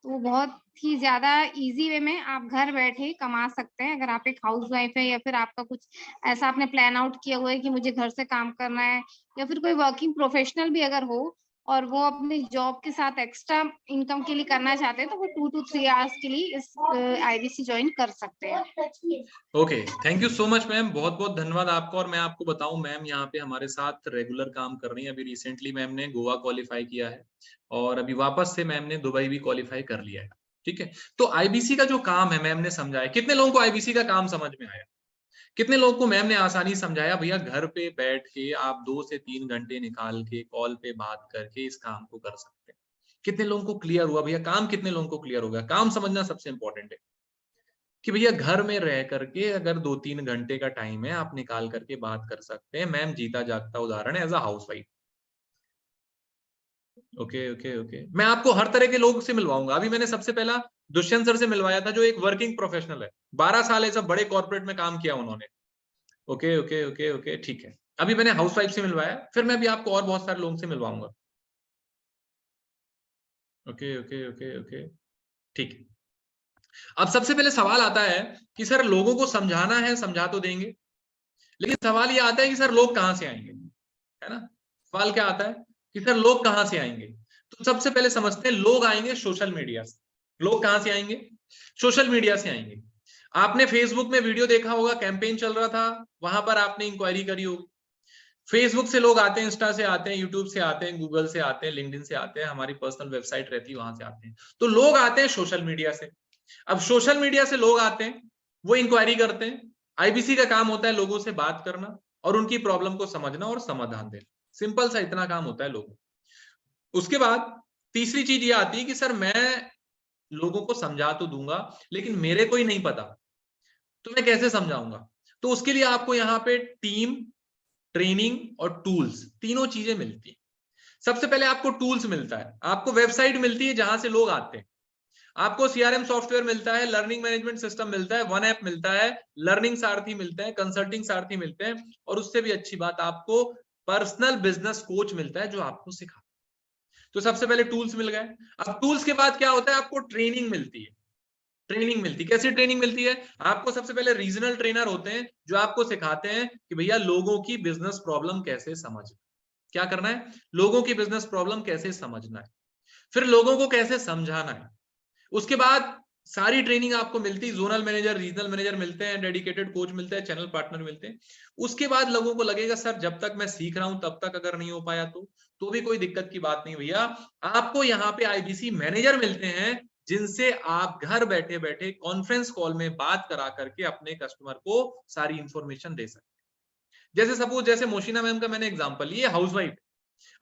तो वो बहुत ही ज्यादा इजी वे में आप घर बैठे कमा सकते हैं। अगर आप एक हाउस वाइफ है या फिर आपका कुछ ऐसा आपने प्लान आउट किया हुआ है कि मुझे घर से काम करना है, या फिर कोई वर्किंग प्रोफेशनल भी अगर हो और वो अपनी जॉब के साथ एक्स्ट्रा इनकम के लिए करना चाहते हैं, तो वो 2 to 3 आवर्स के लिए इस आईबीसी ज्वाइन कर सकते हैं। Okay, thank you so much ma'am, बहुत बहुत धन्यवाद आपको। और मैं आपको बताऊं, मैम यहाँ पे हमारे साथ रेगुलर काम कर रही हैं। अभी रिसेंटली मैम ने गोवा क्वालिफाई किया है और अभी वापस से मैम ने दुबई भी क्वालिफाई कर लिया है। ठीक है, तो आईबीसी का जो काम है मैम ने समझाया। कितने लोगों को आईबीसी का काम समझ में आया? कितने लोगों को मैम ने आसानी समझाया भैया घर पे बैठ के आप 2 से 3 घंटे निकाल के कॉल पे बात करके इस काम को कर सकते हैं। कितने लोगों को क्लियर हुआ भैया, काम कितने लोगों को क्लियर हो गया? काम समझना सबसे इंपॉर्टेंट है कि भैया घर में रह करके अगर 2-3 घंटे का टाइम है आप निकाल करके बात कर सकते हैं। मैम जीता जागता उदाहरण है as a housewife. Okay okay okay, मैं आपको हर तरह के लोग से मिलवाऊंगा। अभी मैंने सबसे पहला दुष्यंत सर से मिलवाया था जो एक वर्किंग प्रोफेशनल है, 12 साल ऐसा बड़े कॉर्पोरेट में काम किया उन्होंने। ओके ओके ओके ओके, ठीक है। अभी मैंने हाउसवाइफ से मिलवाया, फिर मैं भी आपको और बहुत सारे लोगों से मिलवाऊंगा। ओके ओके ओके ओके, ठीक है। अब सबसे पहले सवाल आता है कि सर लोगों को समझाना है, समझा तो देंगे, लेकिन सवाल ये आता है कि सर लोग कहां से आएंगे, है ना? सवाल क्या आता है कि सर लोग कहां से आएंगे? तो सबसे पहले समझते हैं, लोग आएंगे सोशल मीडिया से। लोग कहां से आएंगे? सोशल मीडिया से आएंगे। आपने फेसबुक में वीडियो देखा होगा, कैंपेन चल रहा था, वहां पर आपने इंक्वायरी करी होगी। फेसबुक से लोग आते हैं, इंस्टा से आते हैं, यूट्यूब से आते हैं, गूगल से आते हैं, लिंक्डइन से आते हैं, हमारी पर्सनल वेबसाइट रहती है वहां से आते हैं। तो लोग आते हैं सोशल मीडिया से। अब सोशल मीडिया से लोग आते हैं, वो इंक्वायरी करते हैं। आईबीसी का काम होता है लोगों से बात करना और उनकी प्रॉब्लम को समझना और समाधान देना। सिंपल सा इतना काम होता है लोगों। उसके बाद तीसरी चीज ये आती है कि सर मैं लोगों को समझा तो दूंगा लेकिन मेरे को ही नहीं पता, तो मैं कैसे समझाऊंगा? तो उसके लिए आपको यहाँ पे टीम, ट्रेनिंग और टूल्स, तीनों चीजें मिलती है। सबसे पहले आपको टूल्स मिलता है, आपको वेबसाइट मिलती है जहां से लोग आते हैं, आपको सीआरएम सॉफ्टवेयर मिलता है, लर्निंग मैनेजमेंट सिस्टम मिलता है, वन ऐप मिलता है, लर्निंग सारथी मिलता है, कंसल्टिंग सारथी मिलते हैं, और उससे भी अच्छी बात आपको पर्सनल बिजनेस कोच मिलता है जो आपको सिखा। तो सबसे पहले टूल्स मिल गए। अब टूल्स के बाद क्या होता है? आपको ट्रेनिंग मिलती है। ट्रेनिंग मिलती, कैसी ट्रेनिंग मिलती है? आपको सबसे पहले रीजनल ट्रेनर होते हैं जो आपको सिखाते हैं कि भैया लोगों की बिजनेस प्रॉब्लम कैसे समझना, क्या करना है, लोगों की बिजनेस प्रॉब्लम कैसे समझना है, फिर लोगों को कैसे समझाना है। उसके बाद सारी ट्रेनिंग आपको मिलती है, जोनल मैनेजर, रीजनल मैनेजर मिलते हैं, डेडिकेटेड कोच मिलते हैं, चैनल पार्टनर मिलते हैं। उसके बाद लोगों को लगेगा सर जब तक मैं सीख रहा हूं तब तक अगर नहीं हो पाया तो भी कोई दिक्कत की बात नहीं भैया, आपको यहाँ पे आईबीसी मैनेजर मिलते हैं जिनसे आप घर बैठे बैठे कॉन्फ्रेंस कॉल में बात करा करके अपने कस्टमर को सारी इंफॉर्मेशन दे सकते हैं। जैसे सपोज जैसे मोशिना मैम का मैंने एग्जांपल लिया, हाउसवाइफ।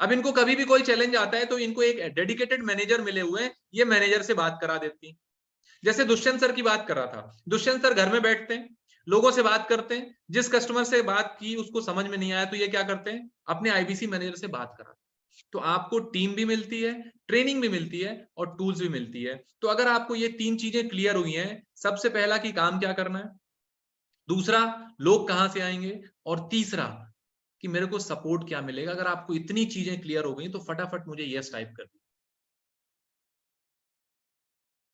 अब इनको कभी भी कोई चैलेंज आता है तो इनको एक डेडिकेटेड मैनेजर मिले हुए हैं, ये मैनेजर से बात करा देती हैं। जैसे दुष्यंत सर की बात कर रहा था, दुष्यंत सर घर में बैठते हैं, लोगों से बात करते हैं, जिस कस्टमर से बात की उसको समझ में नहीं आया तो ये क्या करते हैं, अपने आईबीसी मैनेजर से बात कराते हैं। तो आपको टीम भी मिलती है, ट्रेनिंग भी मिलती है और टूल्स भी मिलती है। तो अगर आपको ये तीन चीजें क्लियर हुई हैं, सबसे पहला कि काम क्या करना है, दूसरा लोग कहां से आएंगे, और तीसरा कि मेरे को सपोर्ट क्या मिलेगा, अगर आपको इतनी चीजें क्लियर हो गई तो फटाफट मुझे यस टाइप कर दी,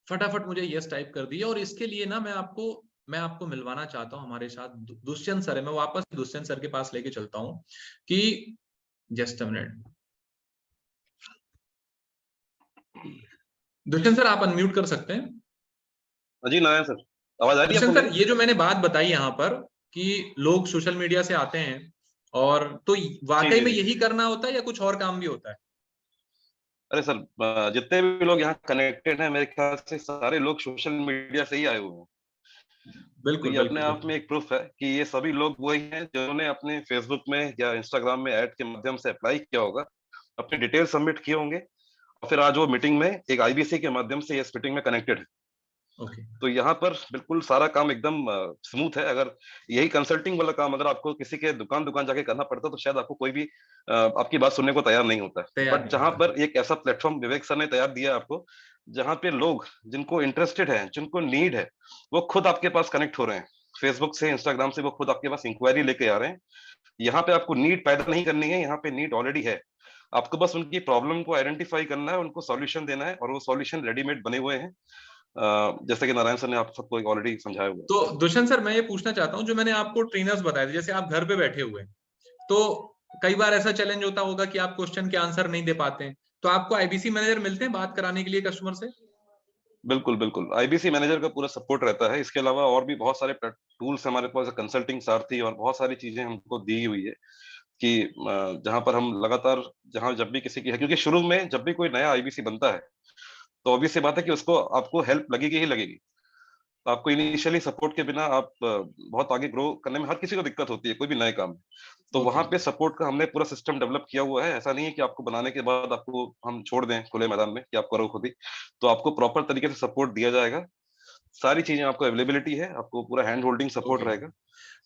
फटाफट मुझे यस टाइप कर दिए। और इसके लिए ना मैं आपको मिलवाना चाहता हूं हमारे साथ दुष्यंत सर है। मैं वापस दुष्यंत सर के पास लेके चलता हूं कि just a minute. Dushyant sir आप अनम्यूट कर सकते हैं? हाँ जी नारायण सर, आवाज आ रही है दुष्यंत आपको सर मेरी? ये जो मैंने बात बताई यहाँ पर कि लोग सोशल मीडिया से आते हैं, और तो वाकई जी में जी। यही करना होता है या कुछ और काम भी होता है? अरे सर, जितने भी लोग यहाँ कनेक्टेड हैं मेरे ख्याल से सारे लोग सोशल मीडिया से ही आए हुए हैं। तो बिल्कुल ये अपने बिल्कुल आप में बिल्कुल। एक प्रूफ है कि ये सभी लोग वही हैं जिन्होंने अपने फेसबुक में या इंस्टाग्राम में ऐड के माध्यम से अप्लाई किया होगा, अपने डिटेल सबमिट किए होंगे, और फिर आज वो मीटिंग में एक आईबीसी के माध्यम से इस मीटिंग में कनेक्टेड है। ओके तो यहाँ पर बिल्कुल सारा काम एकदम स्मूथ है। अगर यही कंसल्टिंग वाला काम अगर आपको किसी के दुकान दुकान जाके करना पड़ता तो शायद आपको कोई भी आपकी बात सुनने को तैयार नहीं होता। तैयार बट नहीं जहां होता है। पर एक ऐसा प्लेटफॉर्म विवेक सर ने तैयार दिया आपको, जहां पे लोग जिनको इंटरेस्टेड है, जिनको नीड है, वो खुद आपके पास कनेक्ट हो रहे हैं। फेसबुक से, इंस्टाग्राम से वो खुद आपके पास इंक्वायरी लेके आ रहे हैं। यहाँ पे आपको नीड पैदा नहीं करनी है, यहाँ पे नीड ऑलरेडी है। आपको बस उनकी प्रॉब्लम को आइडेंटिफाई करना है, उनको सॉल्यूशन देना है, और वो सॉल्यूशन रेडीमेड बने हुए हैं, जैसे कि नारायण सर ने आप सबको ऑलरेडी समझाया हुआ है। तो दुष्यंत सर मैं ये पूछना चाहता हूँ, जो मैंने आपको ट्रेनर्स बताए थे, जैसे आप घर पे बैठे हुए हैं, तो कई बार ऐसा चैलेंज होता होगा कि आप क्वेश्चन के आंसर नहीं दे पाते हैं, तो आपको आईबीसी मैनेजर मिलते हैं बात कराने के लिए कस्टमर से? बिल्कुल बिल्कुल, आईबीसी मैनेजर का पूरा सपोर्ट रहता है। इसके अलावा और भी बहुत सारे टूल्स हमारे पास, कंसल्टिंग सारथी और बहुत सारी चीजें हमको दी हुई है कि जहां पर हम लगातार, जहां जब भी किसी की है, क्योंकि शुरू में जब भी कोई नया आईबीसी बनता है तो ऑब्वियस सी बात है कि उसको आपको हेल्प लगेगी ही लगेगी। आपको इनिशियली सपोर्ट के बिना आप बहुत आगे ग्रो करने में हर किसी को दिक्कत होती है, कोई भी नए काम में। तो वहां पे सपोर्ट का हमने पूरा सिस्टम डेवलप किया हुआ है। ऐसा नहीं है कि आपको बनाने के बाद आपको हम छोड़ दें खुले मैदान में कि आप करो खुद ही। तो आपको प्रॉपर तरीके से सपोर्ट दिया जाएगा, सारी चीजें आपको अवेलेबिलिटी है, आपको पूरा हैंड होल्डिंग सपोर्ट रहेगा।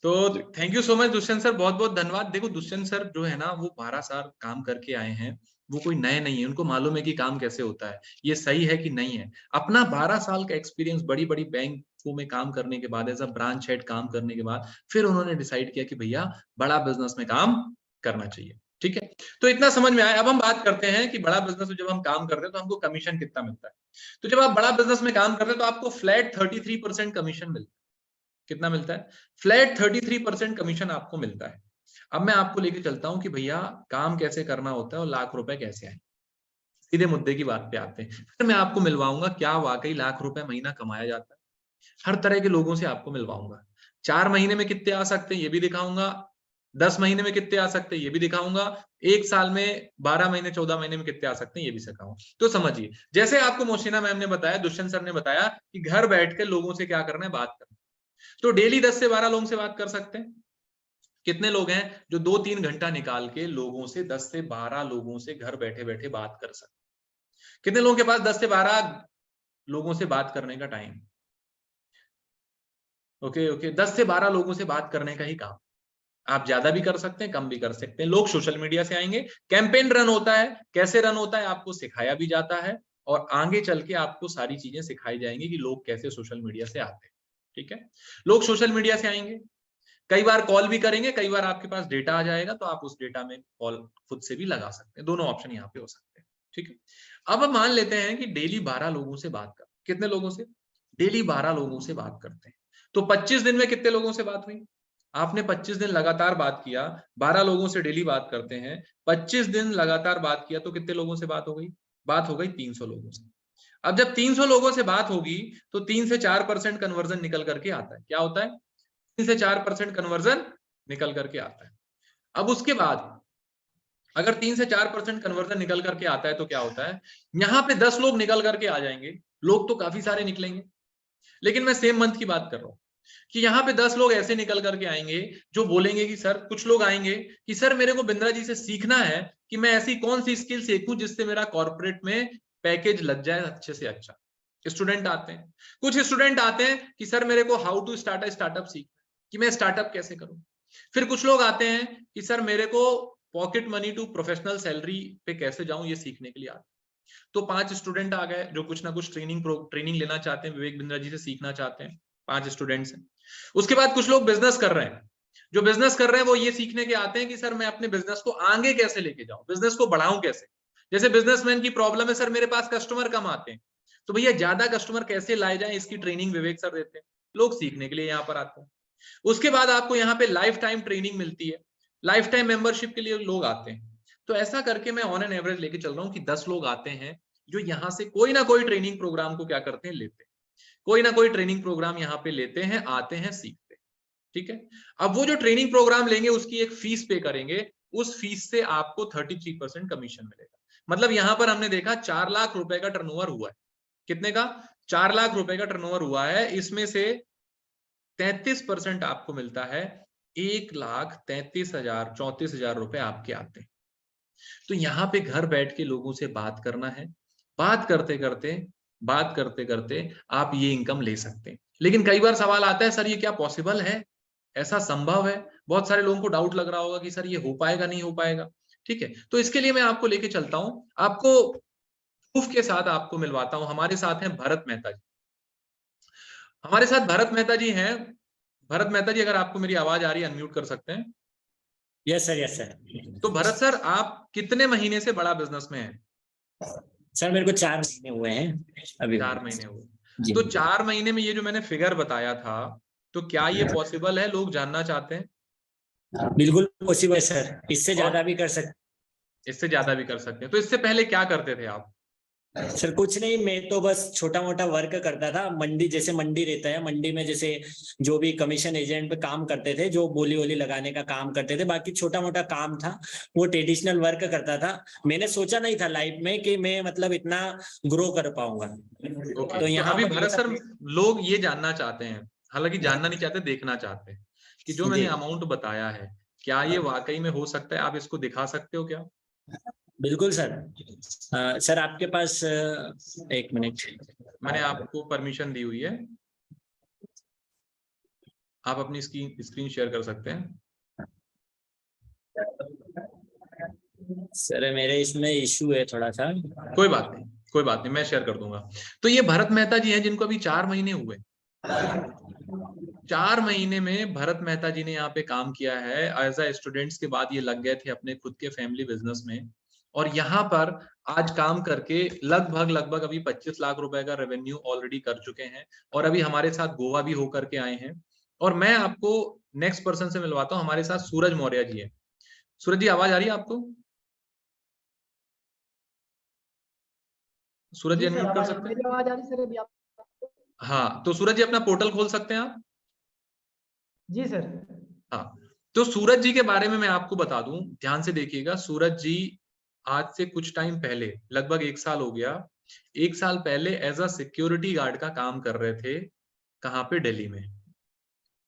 तो thank you so much Dushyant sir, बहुत बहुत धन्यवाद। देखो दुष्यंत सर जो है ना, वो 12 साल काम करके आए हैं, वो कोई नए नहीं है, उनको मालूम है कि काम कैसे होता है, ये सही है कि नहीं है। अपना 12 साल का एक्सपीरियंस बड़ी बड़ी बैंकों में काम करने के बाद, एज अ ब्रांच हेड काम करने के बाद, फिर उन्होंने डिसाइड किया कि भैया बड़ा बिजनेस में काम करना चाहिए। ठीक है, तो इतना समझ में आया। अब हम बात करते हैं कि बड़ा बिजनेस में जब हम काम करते हैं तो हमको कमीशन कितना मिलता है। तो जब आप बड़ा बिजनेस में काम करते हैं तो आपको फ्लैट 33% कमीशन मिलता है। कितना मिलता है? फ्लैट 33% कमीशन आपको मिलता है। अब मैं आपको लेके चलता हूं कि भैया काम कैसे करना होता है और लाख रुपए कैसे आए। सीधे मुद्दे की बात पे आते हैं, फिर मैं आपको मिलवाऊंगा क्या वाकई लाख रुपए महीना कमाया जाता है। हर तरह के लोगों से आपको मिलवाऊंगा। 4 महीने में कितने आ सकते हैं ये भी दिखाऊंगा, 10 महीने में कितने आ सकते हैं ये भी दिखाऊंगा, 1 साल में 12 महीने 14 महीने में कितने आ सकते हैं ये भी सिखाऊंगा। तो समझिए, जैसे आपको मोशिना मैम ने बताया, दुष्यंत सर ने बताया कि घर बैठ के लोगों से क्या करना है, बात करना। तो डेली 10 से 12 लोगों से बात कर सकते हैं। कितने लोग हैं जो 2-3 घंटा निकाल के लोगों से 10 से 12 लोगों से घर बैठे बैठे बात कर सकते हैं? कितने लोगों के पास 10 से 12 लोगों से बात करने का टाइम? ओके, 10 से 12 लोगों से बात करने का ही काम। आप ज्यादा भी कर सकते हैं, कम भी कर सकते हैं। लोग सोशल मीडिया से आएंगे, कैंपेन रन होता है, कैसे रन होता है आपको सिखाया भी जाता है, और आगे चल के आपको सारी चीजें सिखाई जाएंगी कि लोग कैसे सोशल मीडिया से आते हैं। ठीक है, लोग सोशल मीडिया से आएंगे, कई बार कॉल भी करेंगे, कई बार आपके पास डेटा आ जाएगा तो आप उस डेटा में कॉल खुद से भी लगा सकते हैं। दोनों ऑप्शन यहाँ पे हो सकते हैं। ठीक है, अब हम मान लेते हैं कि डेली 12 लोगों से बात कर, कितने लोगों से? डेली 12 लोगों से बात करते हैं। तो 25 दिन में कितने लोगों से बात हुई? आपने 25 दिन लगातार बात किया, 12 लोगों से डेली बात करते हैं, 25 दिन लगातार बात किया तो कितने लोगों से बात हो गई? बात हो गई 300 लोगों से। अब जब 300 लोगों से बात होगी तो 3 से 4% कन्वर्जन निकल करके आता है। क्या होता है? 3 से 4% कन्वर्जन निकल करके आता है। अब उसके बाद अगर 3 से 4% कन्वर्जन निकल करके आता है तो क्या होता है? यहाँ पे 10 लोग निकल करके आ जाएंगे, लोग तो काफी सारे निकलेंगे, लेकिन मैं सेम मंथ की बात कर रहा हूं कि यहाँ पे 10 लोग ऐसे निकल करके आएंगे जो बोलेंगे कि सर, कुछ लोग आएंगे कि सर मेरे को बिंद्रा जी से सीखना है कि मैं ऐसी कौन सी स्किल सीखूं जिससे मेरा कॉर्पोरेट में पैकेज लग जाए अच्छे से अच्छा। स्टूडेंट आते हैं, कुछ स्टूडेंट आते हैं कि सर मेरे को how to start a startup सीखना है, कि मैं स्टार्टअप कैसे करूं। फिर कुछ लोग आते हैं कि सर मेरे को pocket money to professional salary पे कैसे जाऊं ये सीखने के लिए आते हैं। तो 5 स्टूडेंट आ गए जो कुछ ना कुछ ट्रेनिंग लेना चाहते हैं, विवेक बिंद्रा जी से सीखना चाहते हैं। 5 स्टूडेंट्स हैं। उसके बाद कुछ लोग बिजनेस कर रहे हैं, जो बिजनेस कर रहे हैं वो ये सीखने के आते हैं कि सर मैं अपने बिजनेस को आगे कैसे लेके जाऊं, बिजनेस को बढ़ाऊं कैसे। जैसे बिजनेसमैन की प्रॉब्लम है, सर मेरे पास कस्टमर कम आते हैं, तो भैया ज्यादा कस्टमर कैसे लाए जाए इसकी ट्रेनिंग विवेक सर देते हैं। लोग सीखने के लिए यहाँ पर आते हैं। उसके बाद आपको यहाँ पे लाइफ टाइम ट्रेनिंग मिलती है, लाइफ टाइम मेंबरशिप के लिए लोग आते हैं। तो ऐसा करके मैं ऑन एन एवरेज लेके चल रहा हूँ कि 10 लोग आते हैं जो यहाँ से कोई ना कोई ट्रेनिंग प्रोग्राम को क्या करते हैं, लेते हैं, कोई ना कोई ट्रेनिंग प्रोग्राम यहाँ पे लेते हैं, आते हैं, सीखते हैं। ठीक है, अब वो जो ट्रेनिंग प्रोग्राम लेंगे उसकी एक फीस पे करेंगे, उस फीस से आपको 33% कमीशन मिलेगा। मतलब यहाँ पर हमने देखा 4 लाख रुपए का टर्नओवर हुआ है। कितने का? 4 लाख रुपए का टर्नओवर हुआ है, इसमें से 33% आपको मिलता है, 1,33,034 रुपए आपके आते हैं। तो यहाँ पे घर बैठ के लोगों से बात करना है, बात करते करते आप ये इनकम ले सकते हैं। लेकिन कई बार सवाल आता है, सर ये क्या पॉसिबल है, ऐसा संभव है? बहुत सारे लोगों को डाउट लग रहा होगा कि सर ये हो पाएगा, नहीं हो पाएगा। ठीक है, तो इसके लिए मैं आपको लेके चलता हूं, आपको प्रूफ के साथ आपको मिलवाता हूं। हमारे साथ हैं भरत मेहता जी, हमारे साथ भरत मेहता जी हैं। भरत मेहता जी, अगर आपको मेरी आवाज आ रही है, अनम्यूट कर सकते हैं? Yes sir, yes sir. तो भरत सर, आप कितने महीने से बड़ा बिजनेस में हैं? सर मेरे को 4 महीने हुए हैं अभी। 4 महीने हुए। जी। तो 4 महीने में ये जो मैंने फिगर बताया था, तो क्या ये पॉसिबल है? लोग जानना चाहते हैं। बिल्कुल पॉसिबल है सर, इससे ज्यादा भी कर सकते। इससे ज्यादा भी कर सकते हैं। तो इससे पहले क्या करते थे आप? सर कुछ नहीं, मैं तो बस छोटा मोटा वर्क करता था। मंडी, जैसे मंडी रहता है, मंडी में जैसे जो भी कमीशन एजेंट पे काम करते थे, जो बोली वोली लगाने का काम करते थे, बाकी छोटा मोटा काम था, वो ट्रेडिशनल वर्क करता था। मैंने सोचा नहीं था लाइफ में कि मैं मतलब इतना ग्रो कर पाऊंगा। ओके, तो तो यहाँ अभी पर भरत सर, लोग ये जानना चाहते हैं, हालांकि जानना नहीं चाहते, देखना चाहते हैं कि जो मैंने जी अमाउंट बताया है, क्या ये वाकई में हो सकता है? आप इसको दिखा सकते हो क्या? बिल्कुल सर। सर आपके पास एक मिनट। मैंने आपको परमिशन दी हुई है, आप अपनी स्क्रीन शेयर कर सकते हैं। सर मेरे इसमें इशू है थोड़ा सा। कोई बात नहीं, कोई बात नहीं, मैं शेयर कर दूंगा। तो ये भरत मेहता जी हैं, जिनको अभी 4 महीने हुए। 4 महीने में भरत मेहता जी ने यहाँ पे काम किया है एज अ स्टूडेंट्स। के बाद ये लग गए थे अपने खुद के फैमिली बिजनेस में, और यहाँ पर आज काम करके लगभग अभी 25 लाख रुपए का रेवेन्यू ऑलरेडी कर चुके हैं, और अभी हमारे साथ गोवा भी होकर के आए हैं। और मैं आपको नेक्स्ट पर्सन से मिलवाता हूँ, हमारे साथ सूरज मौर्य जी है। सूरज जी, आवाज आ रही है आपको? सूरज जी अनम्यूट कर सकते हैं? आवाज आ रही सर अभी आप? हाँ, तो सूरज जी अपना पोर्टल खोल सकते हैं आप? जी सर। हाँ, तो सूरज जी के बारे में मैं आपको बता दूं, ध्यान से देखिएगा। सूरज जी आज से कुछ टाइम पहले, लगभग 1 साल हो गया, 1 साल पहले एज अ सिक्योरिटी गार्ड का काम कर रहे थे। कहाँ पे? दिल्ली में।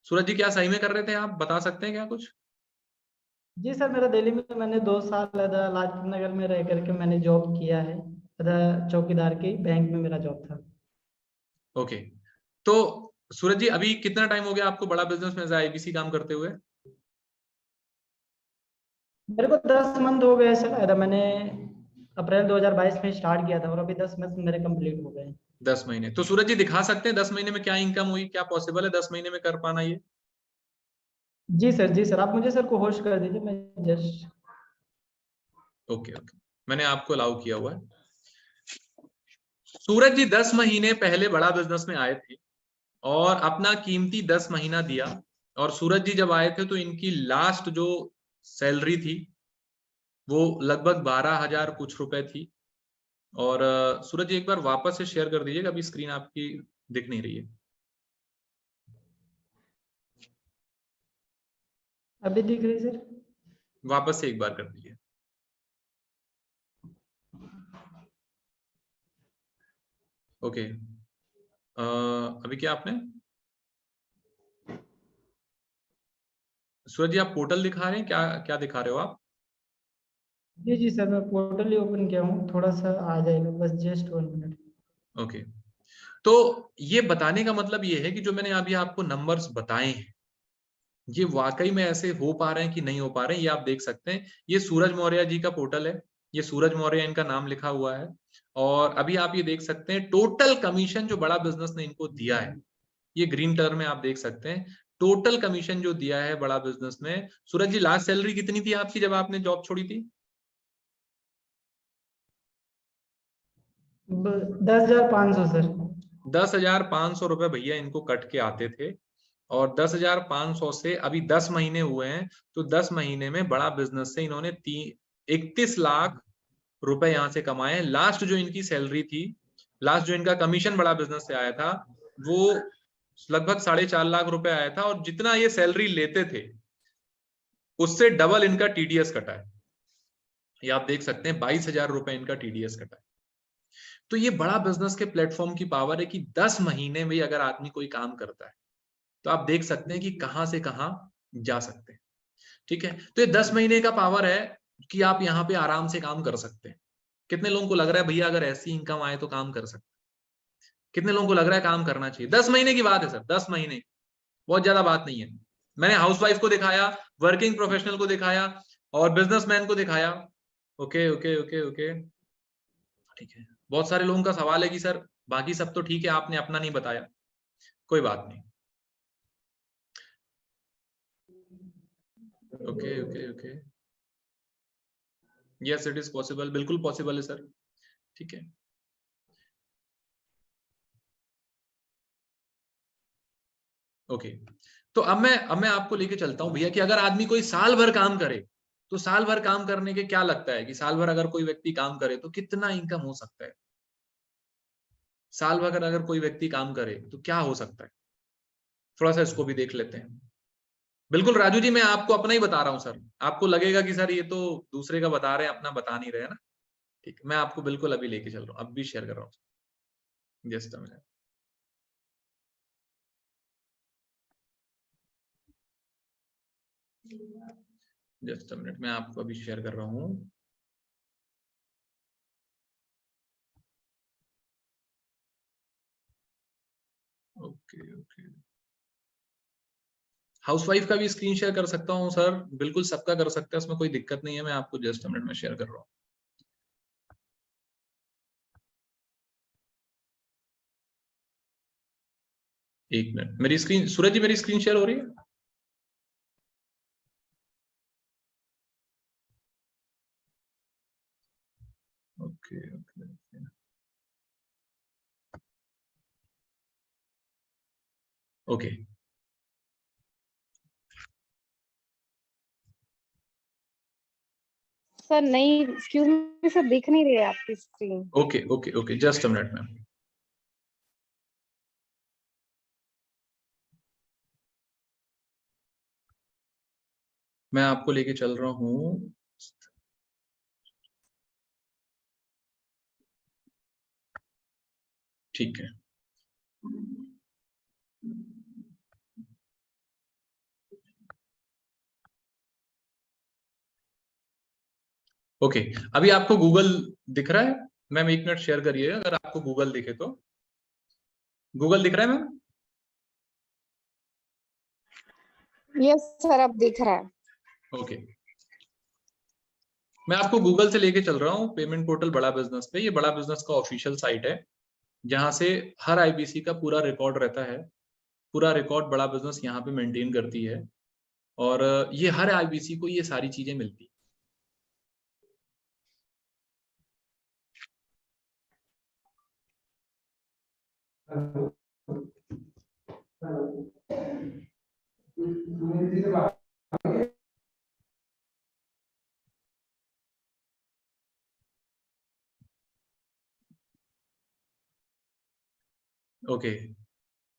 सूरज जी, क्या सही में कर रहे थे? आप बता सकते हैं क्या कुछ? जी सर, मेरा दिल्ली में मैंने 2 साल लाजपत नगर में रह करके मैंने जॉब किया है। चौकीदार की बैंक में मेरा जॉब था। ओके, तो सूरज जी अभी कितना टाइम हो गया आपको बड़ा बिजनेस में एज आईबीसी काम करते हुए? मेरे को 10 मंथ हो गए सर। मैंने अप्रैल 2022 में स्टार्ट किया था और अभी 10 मंथ मेरे कंप्लीट हो गए। 10 महीने। तो सूरज जी दिखा सकते हैं 10 महीने में क्या इनकम हुई? क्या पॉसिबल है 10 महीने में कर पाना ये? जी सर, जी सर, आप मुझे सर को होस्ट कर दीजिए, मैं जस्ट। ओके, मैंने आपको अलाउ किया हुआ है। सूरज जी 10 महीने पहले बड़ा बिजनेस में आए थे और अपना कीमती 10 महीना दिया। और सूरज जी जब आए थे तो इनकी लास्ट जो सैलरी थी वो लगभग 12,000 कुछ रुपए थी। और सूरज जी एक बार वापस से शेयर कर दीजिएगा, अभी स्क्रीन आपकी दिख नहीं रही है। अभी दिख रही सर? वापस से एक बार कर दीजिए। ओके, अभी क्या आपने? सूरज जी आप पोर्टल दिखा रहे हैं, क्या क्या दिखा रहे हो आप? जी जी सर, मैं पोर्टल ही ओपन किया हूँ, थोड़ा सा आ जाएगा, बस जस्ट 1 मिनट। ओके, तो ये बताने का मतलब ये है कि जो मैंने अभी आपको नंबर्स बताए हैं, ये वाकई में ऐसे हो पा रहे हैं कि नहीं हो पा रहे हैं, ये आप देख सकते हैं। ये सूरज मौर्य जी का पोर्टल है, ये सूरज मौर्य इनका नाम लिखा हुआ है। और अभी आप ये देख सकते हैं टोटल कमीशन जो बड़ा बिजनेस ने इनको दिया है, ये ग्रीन कलर में आप देख सकते हैं। टोटल कमीशन जो दिया है बड़ा बिजनेस ने। सूरज जी लास्ट सैलरी कितनी थी आपकी जब आपने जॉब छोड़ी थी? 10,500 सर। 10,500 रुपए भैया इनको कट के आते थे। और 10,500 से अभी 10 महीने हुए हैं, तो 10 महीने में बड़ा बिजनेस से इन्होंने 31 लाख रुपए यहां से कमाए। लास्ट जो इनकी सैलरी थी, लास्ट जो इनका कमीशन बड़ा बिजनेस से आया था, वो लगभग 4.5 लाख रुपए आया था। और जितना ये सैलरी लेते थे उससे डबल इनका टीडीएस कटा है। ये आप देख सकते हैं 22,000 रुपए इनका टीडीएस कटा है। तो ये बड़ा बिजनेस के प्लेटफॉर्म की पावर है कि 10 महीने में अगर आदमी कोई काम करता है तो आप देख सकते हैं कि कहां से कहां जा सकते हैं। ठीक है, तो ये 10 महीने का पावर है कि आप यहाँ पे आराम से काम कर सकते हैं। कितने लोगों को लग रहा है भैया अगर ऐसी इनकम आए तो काम कर सकते हैं? कितने लोगों को लग रहा है काम करना चाहिए? 10 महीने की बात है सर, 10 महीने, बहुत ज्यादा बात नहीं है। मैंने हाउसवाइफ को दिखाया, वर्किंग प्रोफेशनल को दिखाया और बिजनेसमैन को दिखाया। ओके ओके ओके ओके, ठीक है। बहुत सारे लोगों का सवाल है कि सर बाकी सब तो ठीक है, आपने अपना नहीं बताया। कोई बात नहीं, okay okay okay, yes it is possible, बिल्कुल पॉसिबल है सर। ठीक है, ओके। तो अब मैं आपको लेके चलता हूं भैया कि अगर आदमी कोई साल भर काम करे तो साल भर काम करने के क्या लगता है कि साल भर अगर कोई व्यक्ति काम करे तो कितना इनकम हो सकता है? साल भर अगर कोई व्यक्ति काम करे तो क्या हो सकता है, थोड़ा सा इसको भी देख लेते हैं। बिल्कुल राजू जी, मैं आपको अपना ही बता रहा हूँ सर, आपको लगेगा कि सर ये तो दूसरे का बता रहे हैं, अपना बता नहीं रहे हैं ना। ठीक, मैं आपको बिल्कुल अभी लेके चल रहा हूँ, अब भी शेयर कर रहा हूँ। Just a minute, just a minute, मैं आपको अभी शेयर कर रहा हूँ। ओके ओके, हाउसवाइफ का भी स्क्रीन शेयर कर सकता हूँ सर, बिल्कुल सबका कर सकता है, उसमें कोई दिक्कत नहीं है। मैं आपको जस्ट अ मिनट में शेयर कर रहा हूँ। एक मिनट, मेरी स्क्रीन, सूरज जी मेरी स्क्रीन शेयर हो रही है? ओके ओके ओके सर नहीं, एक्सक्यूज मी सर, दिख नहीं रही है आपकी screen. Okay okay okay, just a minute ma'am. मैं आपको लेके चल रहा हूँ। ठीक है, ओके। अभी आपको गूगल दिख रहा है मैम? एक मिनट शेयर करिए अगर आपको गूगल दिखे तो। गूगल दिख रहा है मैम? यस सर, अब दिख रहा है। ओके, मैं आपको गूगल से लेके चल रहा हूँ पेमेंट पोर्टल बड़ा बिजनेस पे। ये बड़ा बिजनेस का ऑफिशियल साइट है, जहां से हर आईबीसी का पूरा रिकॉर्ड रहता है। पूरा रिकॉर्ड बड़ा बिजनेस यहाँ पे मेंटेन करती है, और ये हर आईबीसी को ये सारी चीजें मिलती है। ओके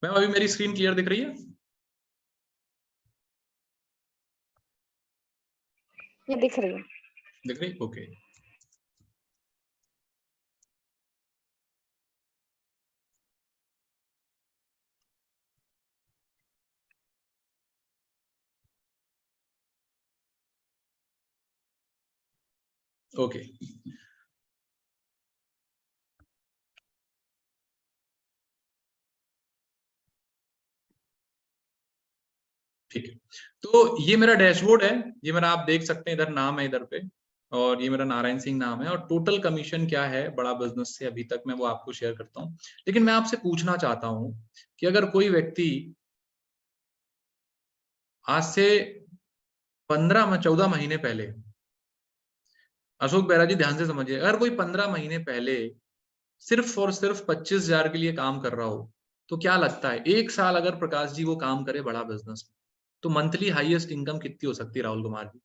मैम, अभी मेरी स्क्रीन क्लियर दिख रही है? ये दिख रही है। दिख रही? Okay okay. ठीक है, तो ये मेरा डैशबोर्ड है, ये मेरा आप देख सकते हैं, इधर नाम है इधर पे, और ये मेरा नारायण सिंह नाम है, और टोटल कमीशन क्या है बड़ा बिजनेस से अभी तक, मैं वो आपको शेयर करता हूँ। लेकिन मैं आपसे पूछना चाहता हूँ कि अगर कोई व्यक्ति आज से 14 महीने पहले, अशोक बेरा जी ध्यान से समझिए, अगर कोई 15 महीने पहले सिर्फ और सिर्फ 25,000 के लिए काम कर रहा हो, तो क्या लगता है एक साल अगर प्रकाश जी वो काम करे बड़ा बिजनेस में, तो मंथली हाईएस्ट इनकम कितनी हो सकती है राहुल कुमार जी?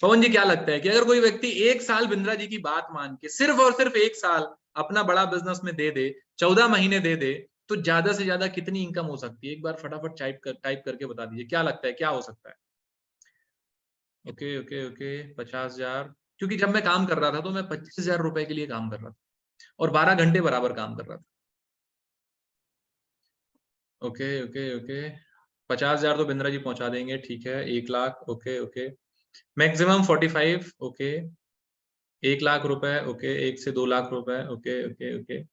पवन जी क्या लगता है कि अगर कोई व्यक्ति एक साल बिंद्रा जी की बात मान के सिर्फ और सिर्फ एक साल अपना बड़ा बिजनेस में दे दे, 14 महीने दे दे, तो ज्यादा से ज्यादा कितनी इनकम हो सकती है? एक बार फटाफट टाइप करके बता दीजिए, क्या लगता है क्या हो सकता है? Okay okay okay, 50,000। क्योंकि जब मैं काम कर रहा था तो मैं 25,000 रुपए के लिए काम कर रहा था, और 12 घंटे बराबर काम कर रहा था। ओके ओके ओके, 50,000 तो बिंद्रा जी पहुंचा देंगे, ठीक है। 1 lakh, okay okay. Maximum 45, okay. 1 lakh रुपए, ओके। 1 से 2 लाख रुपए, ओके ओके ओके।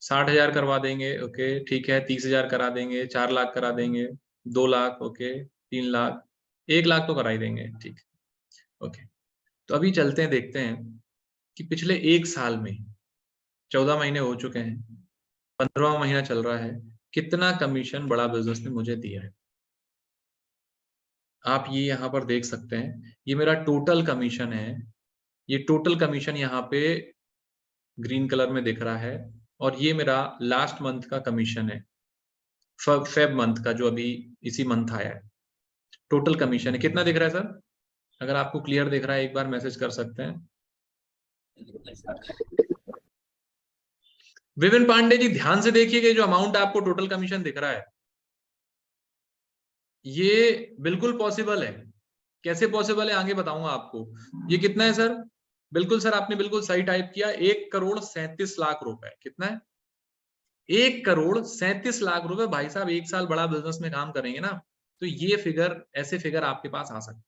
60,000 करवा देंगे, ओके ठीक है। 30,000 करा देंगे, 4 लाख करा देंगे, 2 लाख, ओके। 3 लाख, 1 लाख तो करा ही देंगे, ठीक, ओके। तो अभी चलते हैं, देखते हैं कि पिछले एक साल में 14 महीने हो चुके हैं, 15वां महीना चल रहा है, कितना कमीशन बड़ा बिजनेस ने मुझे दिया है। आप ये यहाँ पर देख सकते हैं, ये मेरा टोटल कमीशन है। ये टोटल कमीशन यहाँ पे ग्रीन कलर में दिख रहा है, और ये मेरा लास्ट मंथ का कमीशन है, फेब मंथ का, जो अभी इसी मंथ आया है। टोटल कमीशन है, कितना दिख रहा है सर? अगर आपको क्लियर दिख रहा है एक बार मैसेज कर सकते हैं। विपिन पांडे जी ध्यान से देखिएगा, जो अमाउंट आपको टोटल कमीशन दिख रहा है ये बिल्कुल पॉसिबल है। कैसे पॉसिबल है आगे बताऊंगा आपको। ये कितना है सर? बिल्कुल सर, आपने बिल्कुल सही टाइप किया, 1,37,00,000 रुपए। कितना है? 1,37,00,000 रुपए। भाई साहब 1 साल बड़ा बिजनेस में काम करेंगे ना, तो ये फिगर, ऐसे फिगर आपके पास आ सकते।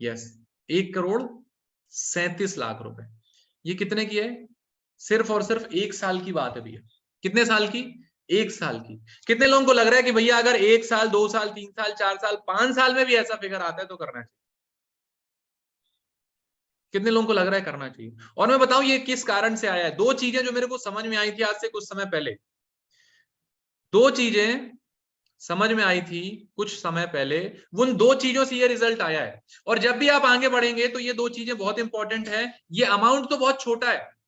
यस, 1,37,00,000 रुपए। ये कितने की है? सिर्फ और सिर्फ 1 साल की बात है भैया। कितने साल की? 1 साल की। कितने लोगों को लग रहा है कि भैया अगर 1 साल, 2 साल, 3 साल, 4 साल, 5 साल में भी ऐसा फिगर आता है तो करना चाहिए? कितने लोगों को लग रहा है करना चाहिए? और मैं बताऊं ये किस कारण से आया है। 2 चीजें जो मेरे को समझ में आई थी आज से कुछ समय पहले, 2 चीजें समझ में आई थी कुछ समय पहले, उन 2 चीजों से ये रिजल्ट आया है। और जब भी आप आगे बढ़ेंगे तो ये 2 चीजें बहुत इंपॉर्टेंट है। ये अमाउंट तो बहुत छोटा है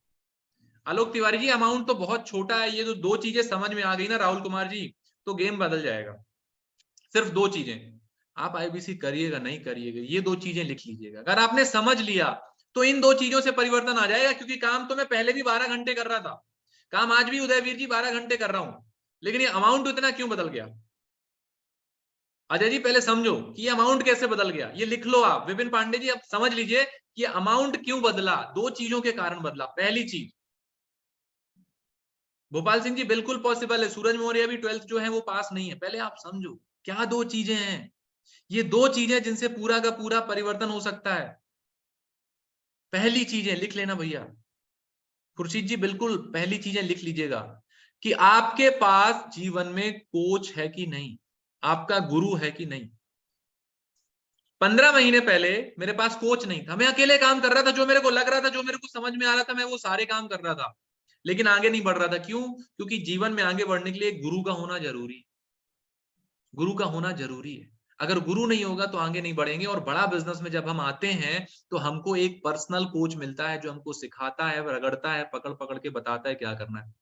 आलोक तिवारी जी, अमाउंट तो बहुत छोटा है। ये जो 2 चीजें समझ में आ गई ना राहुल कुमार जी, तो गेम बदल जाएगा। सिर्फ 2 चीजें। आप आईबीसी करिएगा नहीं करिएगा, ये 2 चीजें लिख लीजिएगा। अगर आपने समझ लिया तो इन 2 चीजों से परिवर्तन आ जाएगा। क्योंकि काम तो मैं पहले भी 12 घंटे कर रहा था, काम आज भी उदयवीर जी 12 घंटे कर रहा हूं, लेकिन ये अमाउंट इतना क्यों बदल गया? अजय जी पहले समझो कि ये अमाउंट कैसे बदल गया। ये लिख लो आप। विपिन पांडे जी अब समझ लीजिए कि अमाउंट क्यों बदला। 2 चीजों के कारण बदला। पहली चीज, भोपाल सिंह जी बिल्कुल पॉसिबल है। सूरज मौर्य भी 12th जो है वो पास नहीं है। पहले आप समझो क्या 2 चीजें हैं। ये 2 चीजें जिनसे पूरा का पूरा परिवर्तन हो सकता है। पहली चीजें लिख लेना भैया। खुर्शीद जी बिल्कुल पहली चीजें लिख लीजिएगा कि आपके पास जीवन में कोच है कि नहीं, आपका गुरु है कि नहीं। 15 महीने पहले मेरे पास कोच नहीं था, मैं अकेले काम कर रहा था। जो मेरे को लग रहा था, जो मेरे को समझ में आ रहा था, मैं वो सारे काम कर रहा था, लेकिन आगे नहीं बढ़ रहा था। क्यों? क्योंकि जीवन में आगे बढ़ने के लिए गुरु का होना जरूरी है। गुरु का होना जरूरी है। अगर गुरु नहीं होगा तो आगे नहीं बढ़ेंगे। और बड़ा बिजनेस में जब हम आते हैं तो हमको एक पर्सनल कोच मिलता है जो हमको सिखाता है, रगड़ता है, पकड़ पकड़ के बताता है क्या करना है।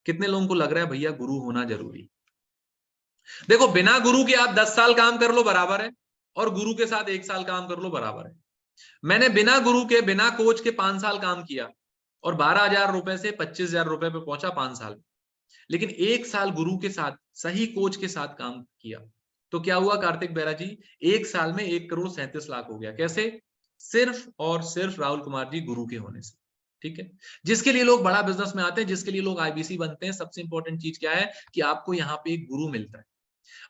कितने लोगों को लग रहा है भैया गुरु होना जरूरी? देखो बिना गुरु के आप 10 साल काम कर लो बराबर है, और गुरु के साथ 1 साल काम कर लो बराबर है। मैंने बिना गुरु के, बिना कोच के 5 साल काम किया और 12,000 रुपए से 25,000 रुपए पे पहुंचा 5 साल। लेकिन 1 साल गुरु के साथ, सही कोच के साथ काम किया तो क्या हुआ कार्तिक बेरा जी? 1 साल में 1,37,00,000 हो गया। कैसे? सिर्फ और सिर्फ राहुल कुमार जी गुरु के होने से। ठीक है, जिसके लिए लोग बड़ा बिजनेस में आते हैं, जिसके लिए लोग आईबीसी बनते हैं, सबसे इंपॉर्टेंट चीज क्या है कि आपको यहाँ पे एक गुरु मिलता है।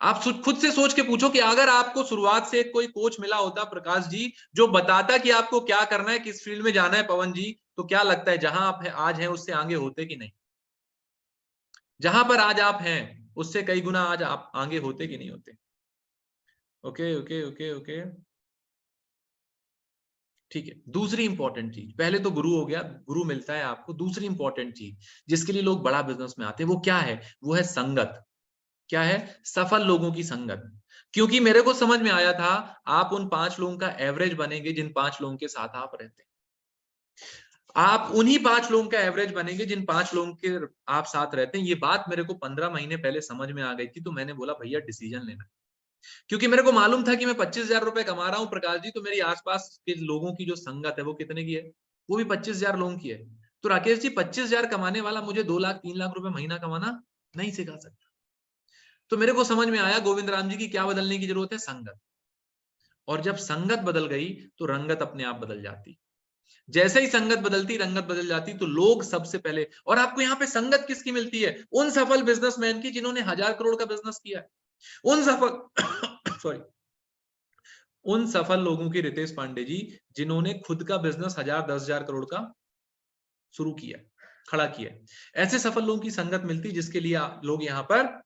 आप खुद से सोच के पूछो कि अगर आपको शुरुआत से कोई कोच मिला होता प्रकाश जी, जो बताता कि आपको क्या करना है, किस फील्ड में जाना है पवन जी, तो क्या लगता है जहां आप आज हैं उससे आगे होते कि नहीं? जहां पर आज आप हैं उससे कई गुना आज आप आगे होते कि नहीं होते? ओके ओके ओके ओके, ठीक है। दूसरी इंपॉर्टेंट चीज, पहले तो गुरु हो गया, गुरु मिलता है आपको। दूसरी इंपॉर्टेंट चीज जिसके लिए लोग बड़ा बिजनेस में आते हैं वो क्या है? वो है संगत। क्या है? सफल लोगों की संगत। क्योंकि मेरे को समझ में आया था आप उन 5 लोगों का एवरेज बनेंगे जिन 5 लोगों के साथ आप रहते हैं। आप उन्हीं 5 लोगों का एवरेज बनेंगे जिन 5 लोगों के आप साथ रहते हैं। ये बात मेरे को 15 महीने पहले समझ में आ गई थी, तो मैंने बोला भैया डिसीजन लेना। क्योंकि मेरे को मालूम था कि मैं 25,000 रुपए कमा रहा हूँ प्रकाश जी, तो मेरी आसपास के लोगों की जो संगत है वो कितने की है? वो भी 25,000 लोगों की है। तो राकेश जी 25,000 कमाने वाला मुझे 2 लाख 3 लाख रुपए महीना कमाना नहीं सिखा सकता। तो मेरे को समझ में आया गोविंद राम जी की क्या बदलने की जरूरत है? संगत। और जब संगत बदल गई तो रंगत अपने आप बदल जाती। जैसे ही संगत बदलती, रंगत बदल जाती, तो लोग सबसे पहले, और आपको यहाँ पे संगत किसकी मिलती है? उन सफल बिजनेसमैन की जिन्होंने 1,000 करोड़ का बिजनेस किया है। उन सफल सॉरी उन सफल लोगों की, रितेश पांडे जी, जिन्होंने खुद का बिजनेस 1,000 10,000 करोड़ का शुरू किया, खड़ा किया। ऐसे सफल लोगों की संगत मिलती जिसके लिए लोग यहाँ पर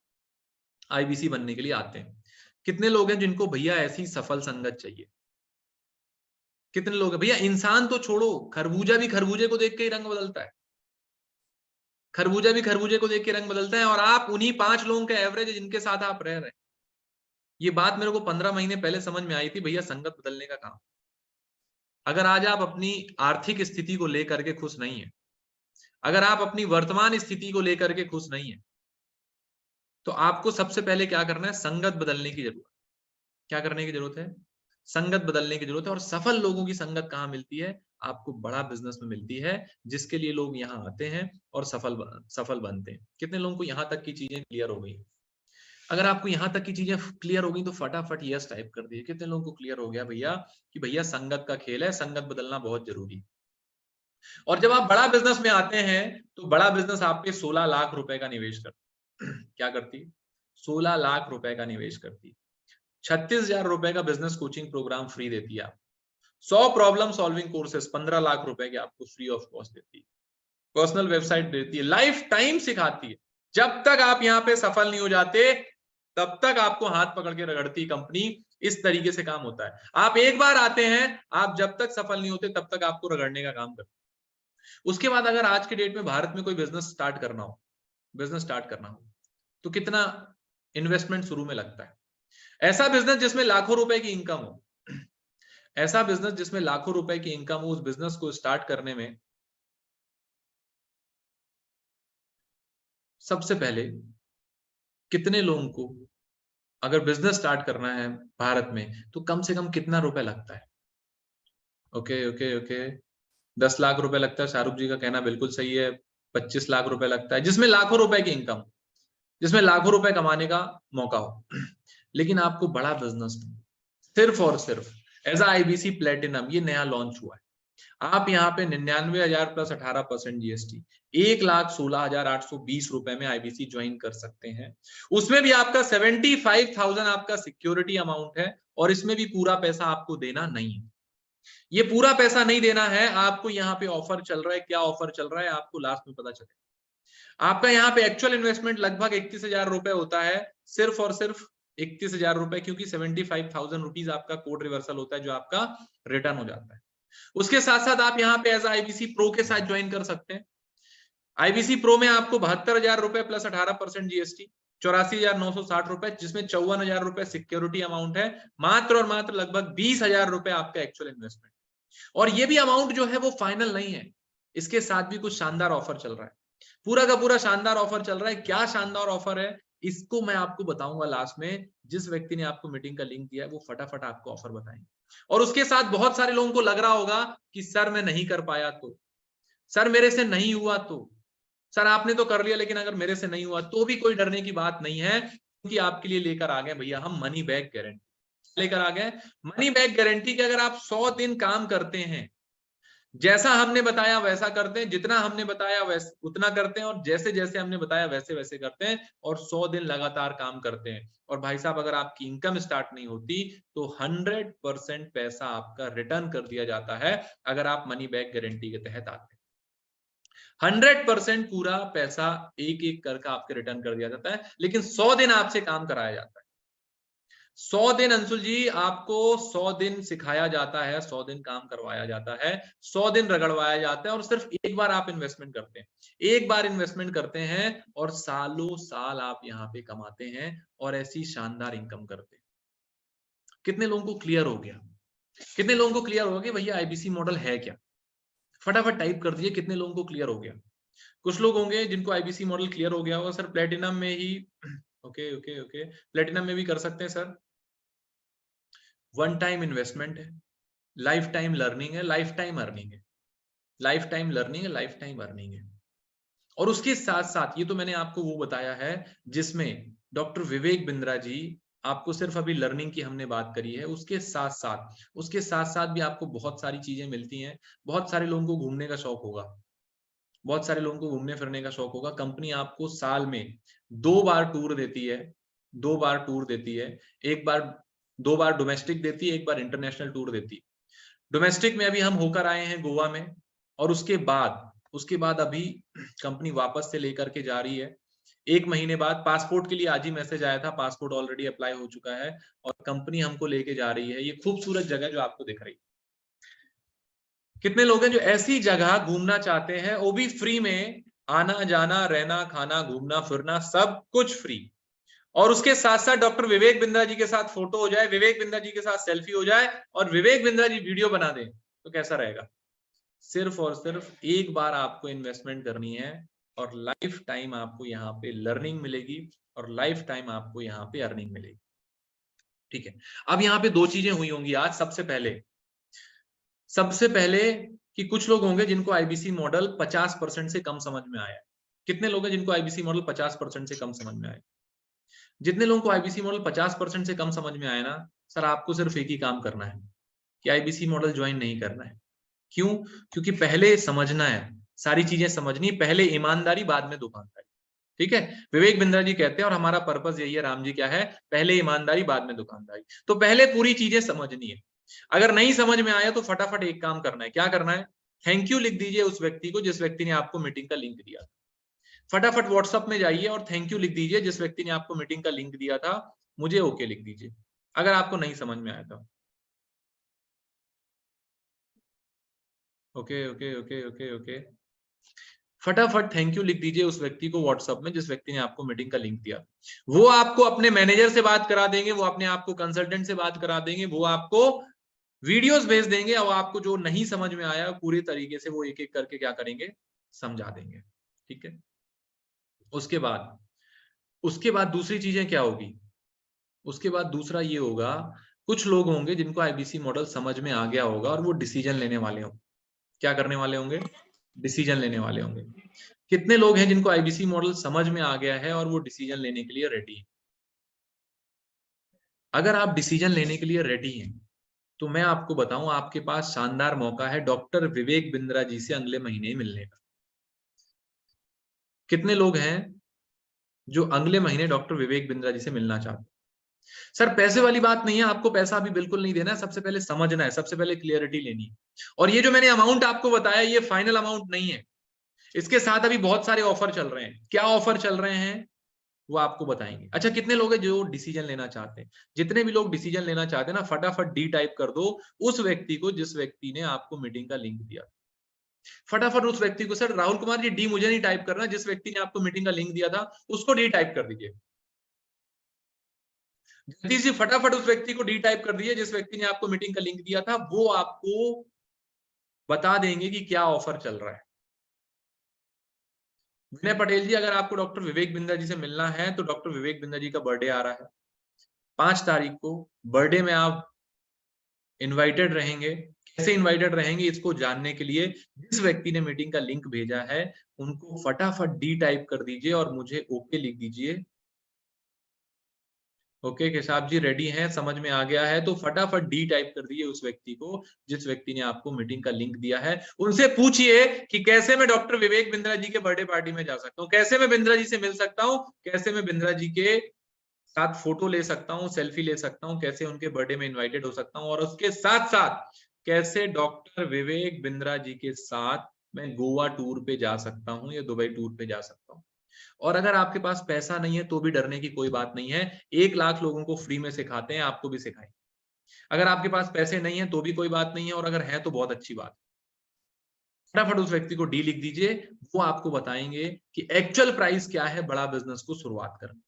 आईबीसी बनने के लिए आते हैं। कितने लोग हैं जिनको भैया ऐसी सफल संगत चाहिए? कितने लोग हैं भैया? इंसान तो छोड़ो, खरबूजा भी खरबूजे को देख के ही रंग बदलता है। खरबूजा भी खरबूजे को देख के रंग बदलता है, और आप उन्हीं 5 लोगों का एवरेज जिनके साथ आप रह रहे हैं। ये बात मेरे को 15 महीने पहले समझ में आई थी भैया, संगत बदलने का काम। अगर आज आप अपनी आर्थिक स्थिति को लेकर के खुश नहीं है, अगर आप अपनी वर्तमान स्थिति को लेकर के खुश नहीं है, तो आपको सबसे पहले क्या करना है? संगत बदलने की जरूरत। क्या करने की जरूरत है? संगत बदलने की जरूरत है। और सफल लोगों की संगत कहां मिलती है? आपको बड़ा बिजनेस में मिलती है, जिसके लिए लोग यहाँ आते हैं और सफल बनते हैं। कितने लोगों को यहाँ तक की चीजें क्लियर हो गई? अगर आपको यहाँ तक की चीजें क्लियर हो गई तो फटाफट यस टाइप कर दिए। कितने लोगों को क्लियर हो गया भैया कि भैया संगत का खेल है, संगत बदलना बहुत जरूरी। और जब आप बड़ा बिजनेस में आते हैं तो बड़ा बिजनेस आप पे 16 लाख रुपए का निवेश करती क्या करती? 16 लाख रुपए का निवेश करती। 36,000 रुपए का बिजनेस कोचिंग प्रोग्राम फ्री देती है। 100 प्रॉब्लम सॉल्विंग कोर्सेस 15 लाख रुपए के आपको फ्री ऑफ कॉस्ट देती है। पर्सनल वेबसाइट देती है, लाइफ टाइम सिखाती है। जब तक आप यहाँ पे सफल नहीं हो जाते तब तक आपको हाथ पकड़ के रगड़ती कंपनी। इस तरीके से काम होता है। आप एक बार आते हैं, आप जब तक सफल नहीं होते तब तक आपको रगड़ने का काम करते हैं। उसके बाद अगर आज के डेट में भारत में कोई बिजनेस स्टार्ट करना हो तो कितना इन्वेस्टमेंट शुरू में लगता है? ऐसा बिजनेस जिसमें लाखों रुपए की इनकम हो, ऐसा बिजनेस जिसमें लाखों रुपए की इनकम हो, उस बिजनेस को स्टार्ट करने में सबसे पहले कितने लोगों को, अगर बिजनेस स्टार्ट करना है भारत में, तो कम से कम कितना रुपए लगता है? ओके 10 लाख रुपए लगता है। शाहरुख जी का कहना बिल्कुल सही है। 25 लाख रुपए लगता है, जिसमें लाखों रुपए की इनकम, जिसमें लाखों रुपए कमाने का मौका हो। लेकिन आपको बड़ा बिजनेस सिर्फ और सिर्फ एज आईबीसी प्लेटिनम, ये नया लॉन्च हुआ है। आप यहाँ पे 99,000 प्लस 18% जीएसटी 1,16,820 रुपए में आईबीसी ज्वाइन कर सकते हैं। उसमें भी आपका 75,000 आपका सिक्योरिटी अमाउंट है और इसमें भी पूरा पैसा आपको देना नहीं है। ये पूरा पैसा नहीं देना है आपको। यहाँ पे ऑफर चल रहा है, क्या ऑफर चल रहा है आपको लास्ट में पता चलेगा। आपका यहाँ पे एक्चुअल इन्वेस्टमेंट लगभग 31,000 रुपए होता है, सिर्फ और सिर्फ 31,000 रुपए, क्योंकि 75,000 रुपीज आपका कोड रिवर्सल होता है जो आपका रिटर्न हो जाता है। उसके साथ साथ आप यहाँ पे एज आईबीसी प्रो के साथ ज्वाइन कर सकते हैं। आईबीसी प्रो में आपको 72,000 रुपए प्लस 18% जीएसटी 84,960 रुपए, जिसमें 54,000 रुपए सिक्योरिटी अमाउंट है। मात्र और मात्र लगभग 20,000 रुपए आपका एक्चुअल इन्वेस्टमेंट। और ये भी अमाउंट जो है वो फाइनल नहीं है, इसके साथ भी कुछ शानदार ऑफर चल रहा है। पूरा का पूरा शानदार ऑफर चल रहा है। क्या शानदार ऑफर है इसको मैं आपको बताऊंगा लास्ट में। जिस व्यक्ति ने आपको मीटिंग का लिंक दिया है वो फटाफट आपको ऑफर बताएंगे। और उसके साथ बहुत सारे लोगों को लग रहा होगा कि सर मैं नहीं कर पाया तो, सर मेरे से नहीं हुआ तो, सर आपने तो कर लिया लेकिन अगर मेरे से नहीं हुआ तो भी कोई डरने की बात नहीं है, क्योंकि आपके लिए लेकर आ गए भैया हम मनी बैक गारंटी लेकर आ गए। मनी बैक गारंटी के अगर आप 100 दिन काम करते हैं, जैसा हमने बताया वैसा करते हैं, जितना हमने बताया वैसे उतना करते हैं, और जैसे जैसे हमने बताया वैसे वैसे करते हैं, और 100 दिन लगातार काम करते हैं। और भाई साहब अगर आपकी इनकम स्टार्ट नहीं होती तो 100% पैसा आपका रिटर्न कर दिया जाता है। अगर आप मनी बैक गारंटी के तहत आते हैं 100% पूरा पैसा एक एक करके आपके रिटर्न कर दिया जाता है। लेकिन 100 दिन आपसे काम कराया जाता है। 100 दिन अंशुल जी आपको 100 दिन सिखाया जाता है, 100 दिन काम करवाया जाता है, 100 दिन रगड़वाया जाता है, और सिर्फ एक बार आप इन्वेस्टमेंट करते हैं। एक बार इन्वेस्टमेंट करते हैं और सालों साल आप यहाँ पे कमाते हैं और ऐसी शानदार इनकम करते हैं। कितने लोगों को क्लियर हो गया? कितने लोगों को क्लियर हो गया भैया आईबीसी मॉडल है क्या? फटाफट टाइप कर दिए कितने लोगों को क्लियर हो गया। कुछ लोग होंगे जिनको आईबीसी मॉडल क्लियर हो गया होगा। सर प्लेटिनम में ही ओके प्लेटिनम में भी कर सकते हैं सर। वन टाइम इन्वेस्टमेंट है, लाइफ टाइम लर्निंग है, लाइफ टाइम अर्निंग है, लाइफ टाइम लर्निंग है, लाइफ टाइम अर्निंग है। और उसके साथ साथ ये तो मैंने आपको वो बताया है जिसमें डॉक्टर विवेक बिंद्रा जी, आपको सिर्फ अभी लर्निंग की हमने बात करी है, उसके साथ साथ भी आपको बहुत सारी चीजें मिलती हैं। बहुत सारे लोगों को घूमने का शौक होगा, बहुत सारे लोगों को घूमने फिरने का शौक होगा। कंपनी आपको साल में 2 बार टूर देती है, 2 बार टूर देती है। 2 बार डोमेस्टिक देती है, 1 बार इंटरनेशनल टूर देती है। डोमेस्टिक में अभी हम होकर आए हैं गोवा में, और उसके बाद अभी कंपनी वापस से लेकर के जा रही है 1 महीने बाद। पासपोर्ट के लिए आज ही मैसेज आया था, पासपोर्ट ऑलरेडी अप्लाई हो चुका है और कंपनी हमको लेके जा रही है। ये खूबसूरत जगह जो आपको दिख रही है। कितने लोग हैं जो ऐसी जगह घूमना चाहते हैं, वो भी फ्री में, आना जाना रहना खाना घूमना फिरना सब कुछ फ्री। और उसके साथ साथ डॉक्टर विवेक बिंद्रा जी के साथ फोटो हो जाए, विवेक बिंद्रा जी के साथ सेल्फी हो जाए, और विवेक बिंद्रा जी वीडियो बना दें, तो कैसा रहेगा? सिर्फ और सिर्फ एक बार आपको इन्वेस्टमेंट करनी है और लाइफ टाइम आपको यहाँ पे लर्निंग मिलेगी और लाइफ टाइम आपको यहाँ पे अर्निंग मिलेगी। ठीक है, अब यहाँ पे 2 चीजें हुई होंगी आज। सबसे पहले कि कुछ लोग होंगे जिनको आईबीसी मॉडल 50% से कम समझ में आया। कितने लोग हैं जिनको आईबीसी मॉडल 50% से कम समझ में आया? जितने लोगों को आईबीसी मॉडल 50% से कम समझ में आया ना सर, आपको सिर्फ एक ही काम करना है कि आईबीसी मॉडल ज्वाइन नहीं करना है। क्यों? क्योंकि पहले समझना है, सारी चीजें समझनी, पहले ईमानदारी बाद में दुकानदारी। ठीक है, विवेक बिंद्रा जी कहते हैं और हमारा पर्पस यही है राम जी, क्या है? पहले ईमानदारी बाद में दुकानदारी। तो पहले पूरी चीजें समझनी है। अगर नहीं समझ में आया तो फटाफट एक काम करना है। क्या करना है? थैंक यू लिख दीजिए उस व्यक्ति को जिस व्यक्ति ने आपको मीटिंग का लिंक दिया। फटाफट व्हाट्सएप में जाइए और थैंक यू लिख दीजिए जिस व्यक्ति ने आपको मीटिंग का लिंक दिया था। मुझे ओके लिख दीजिए अगर आपको नहीं समझ में आया तो। Okay okay okay okay okay, फटाफट थैंक यू लिख दीजिए उस व्यक्ति को व्हाट्सएप में जिस व्यक्ति ने आपको मीटिंग का लिंक दिया। वो आपको अपने मैनेजर से बात करा देंगे, वो अपने आपको कंसल्टेंट से बात करा देंगे, वो आपको वीडियोस भेज देंगे और आपको जो नहीं समझ में आया पूरी तरीके से वो एक एक करके क्या करेंगे? समझा देंगे। ठीक है, उसके बाद दूसरी चीजें क्या होगी? उसके बाद दूसरा ये होगा, कुछ लोग होंगे जिनको आईबीसी मॉडल समझ में आ गया होगा और वो डिसीजन लेने वाले होंगे। क्या करने वाले होंगे? डिसीजन लेने वाले होंगे। कितने लोग हैं जिनको आईबीसी मॉडल समझ में आ गया है और वो डिसीजन लेने के लिए रेडी है? अगर आप डिसीजन लेने के लिए रेडी हैं तो मैं आपको बताऊं, आपके पास शानदार मौका है डॉक्टर विवेक बिंद्रा जी से अगले महीने मिलने का। कितने लोग हैं जो अगले महीने डॉक्टर विवेक बिंद्रा जी से मिलना चाहते हैं? सर पैसे वाली बात नहीं है, आपको पैसा अभी बिल्कुल नहीं देना है, सबसे पहले समझना है, सबसे पहले क्लियरिटी लेनी है। और ये जो मैंने अमाउंट आपको बताया ये फाइनल अमाउंट नहीं है, इसके साथ अभी बहुत सारे ऑफर चल रहे हैं। क्या ऑफर चल रहे हैं वो आपको बताएंगे। अच्छा, कितने लोग हैं जो डिसीजन लेना चाहते हैं? जितने भी लोग डिसीजन लेना चाहते हैं ना, फटाफट डी टाइप कर दो उस व्यक्ति को जिस व्यक्ति ने आपको मीटिंग का लिंक दिया। फटाफट उस व्यक्ति को, sir Rahul Kumar G D मुझे नहीं टाइप करना, जिस व्यक्ति ने आपको मीटिंग का लिंक दिया था उसको डी टाइप कर दीजिए। जल्दी से फटाफट उस व्यक्ति को डी टाइप कर दीजिए जिस व्यक्ति ने आपको मीटिंग का लिंक दिया था। वो आपको बता देंगे कि क्या ऑफर चल रहा है। विनय पटेल जी, अगर आपको डॉक्टर विवेक बिंद्रा जी से मिलना है तो डॉक्टर विवेक बिंद्रा जी का बर्थडे आ रहा है 5 तारीख को। बर्थडे में आप इनवाइटेड रहेंगे। कैसे इनवाइटेड रहेंगे इसको जानने के लिए जिस व्यक्ति ने मीटिंग का लिंक भेजा है उनको फटाफट डी टाइप कर दीजिए और मुझे ओके लिख दीजिए। ओके केशव जी रेडी हैं, समझ में आ गया है तो फटाफट डी टाइप कर दीजिए उस व्यक्ति को जिस व्यक्ति ने आपको मीटिंग का लिंक दिया है। उनसे पूछिए कि कैसे मैं डॉक्टर विवेक बिंद्रा जी के बर्थडे पार्टी में जा सकता हूँ, कैसे मैं बिंद्रा जी से मिल सकता हूँ, कैसे मैं बिंद्रा जी के साथ फोटो ले सकता हूँ, सेल्फी ले सकता हूँ, कैसे उनके बर्थडे में इन्वाइटेड हो सकता हूँ और उसके साथ साथ कैसे डॉक्टर विवेक बिंद्रा जी के साथ मैं गोवा टूर पे जा सकता हूँ या दुबई टूर पे जा सकता हूँ। और अगर आपके पास पैसा नहीं है तो भी डरने की कोई बात नहीं है, 1 लाख लोगों को फ्री में सिखाते हैं, आपको भी सिखाएं। अगर आपके पास पैसे नहीं है तो भी कोई बात नहीं है और अगर है तो बहुत अच्छी बात। फटाफट उस व्यक्ति को डी लिख दीजिए, वो आपको बताएंगे कि एक्चुअल प्राइस क्या है बड़ा बिजनेस को शुरुआत करने।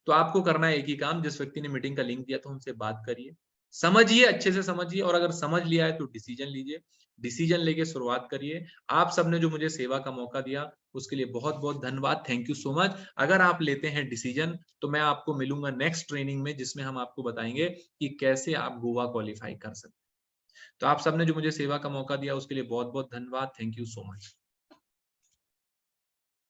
तो आपको करना है एक ही काम, जिस व्यक्ति ने मीटिंग का लिंक दिया था उनसे बात करिए, समझिए, अच्छे से समझिए और अगर समझ लिया है तो डिसीजन लीजिए, डिसीजन लेके शुरुआत करिए। आप सबने जो मुझे सेवा का मौका दिया उसके लिए बहुत बहुत धन्यवाद, थैंक यू सो मच। अगर आप लेते हैं डिसीजन तो मैं आपको मिलूंगा नेक्स्ट ट्रेनिंग में जिसमें हम आपको बताएंगे कि कैसे आप गोवा क्वालिफाई कर सकते हैं। तो आप सबने जो मुझे सेवा का मौका दिया उसके लिए बहुत बहुत धन्यवाद, थैंक यू सो मच।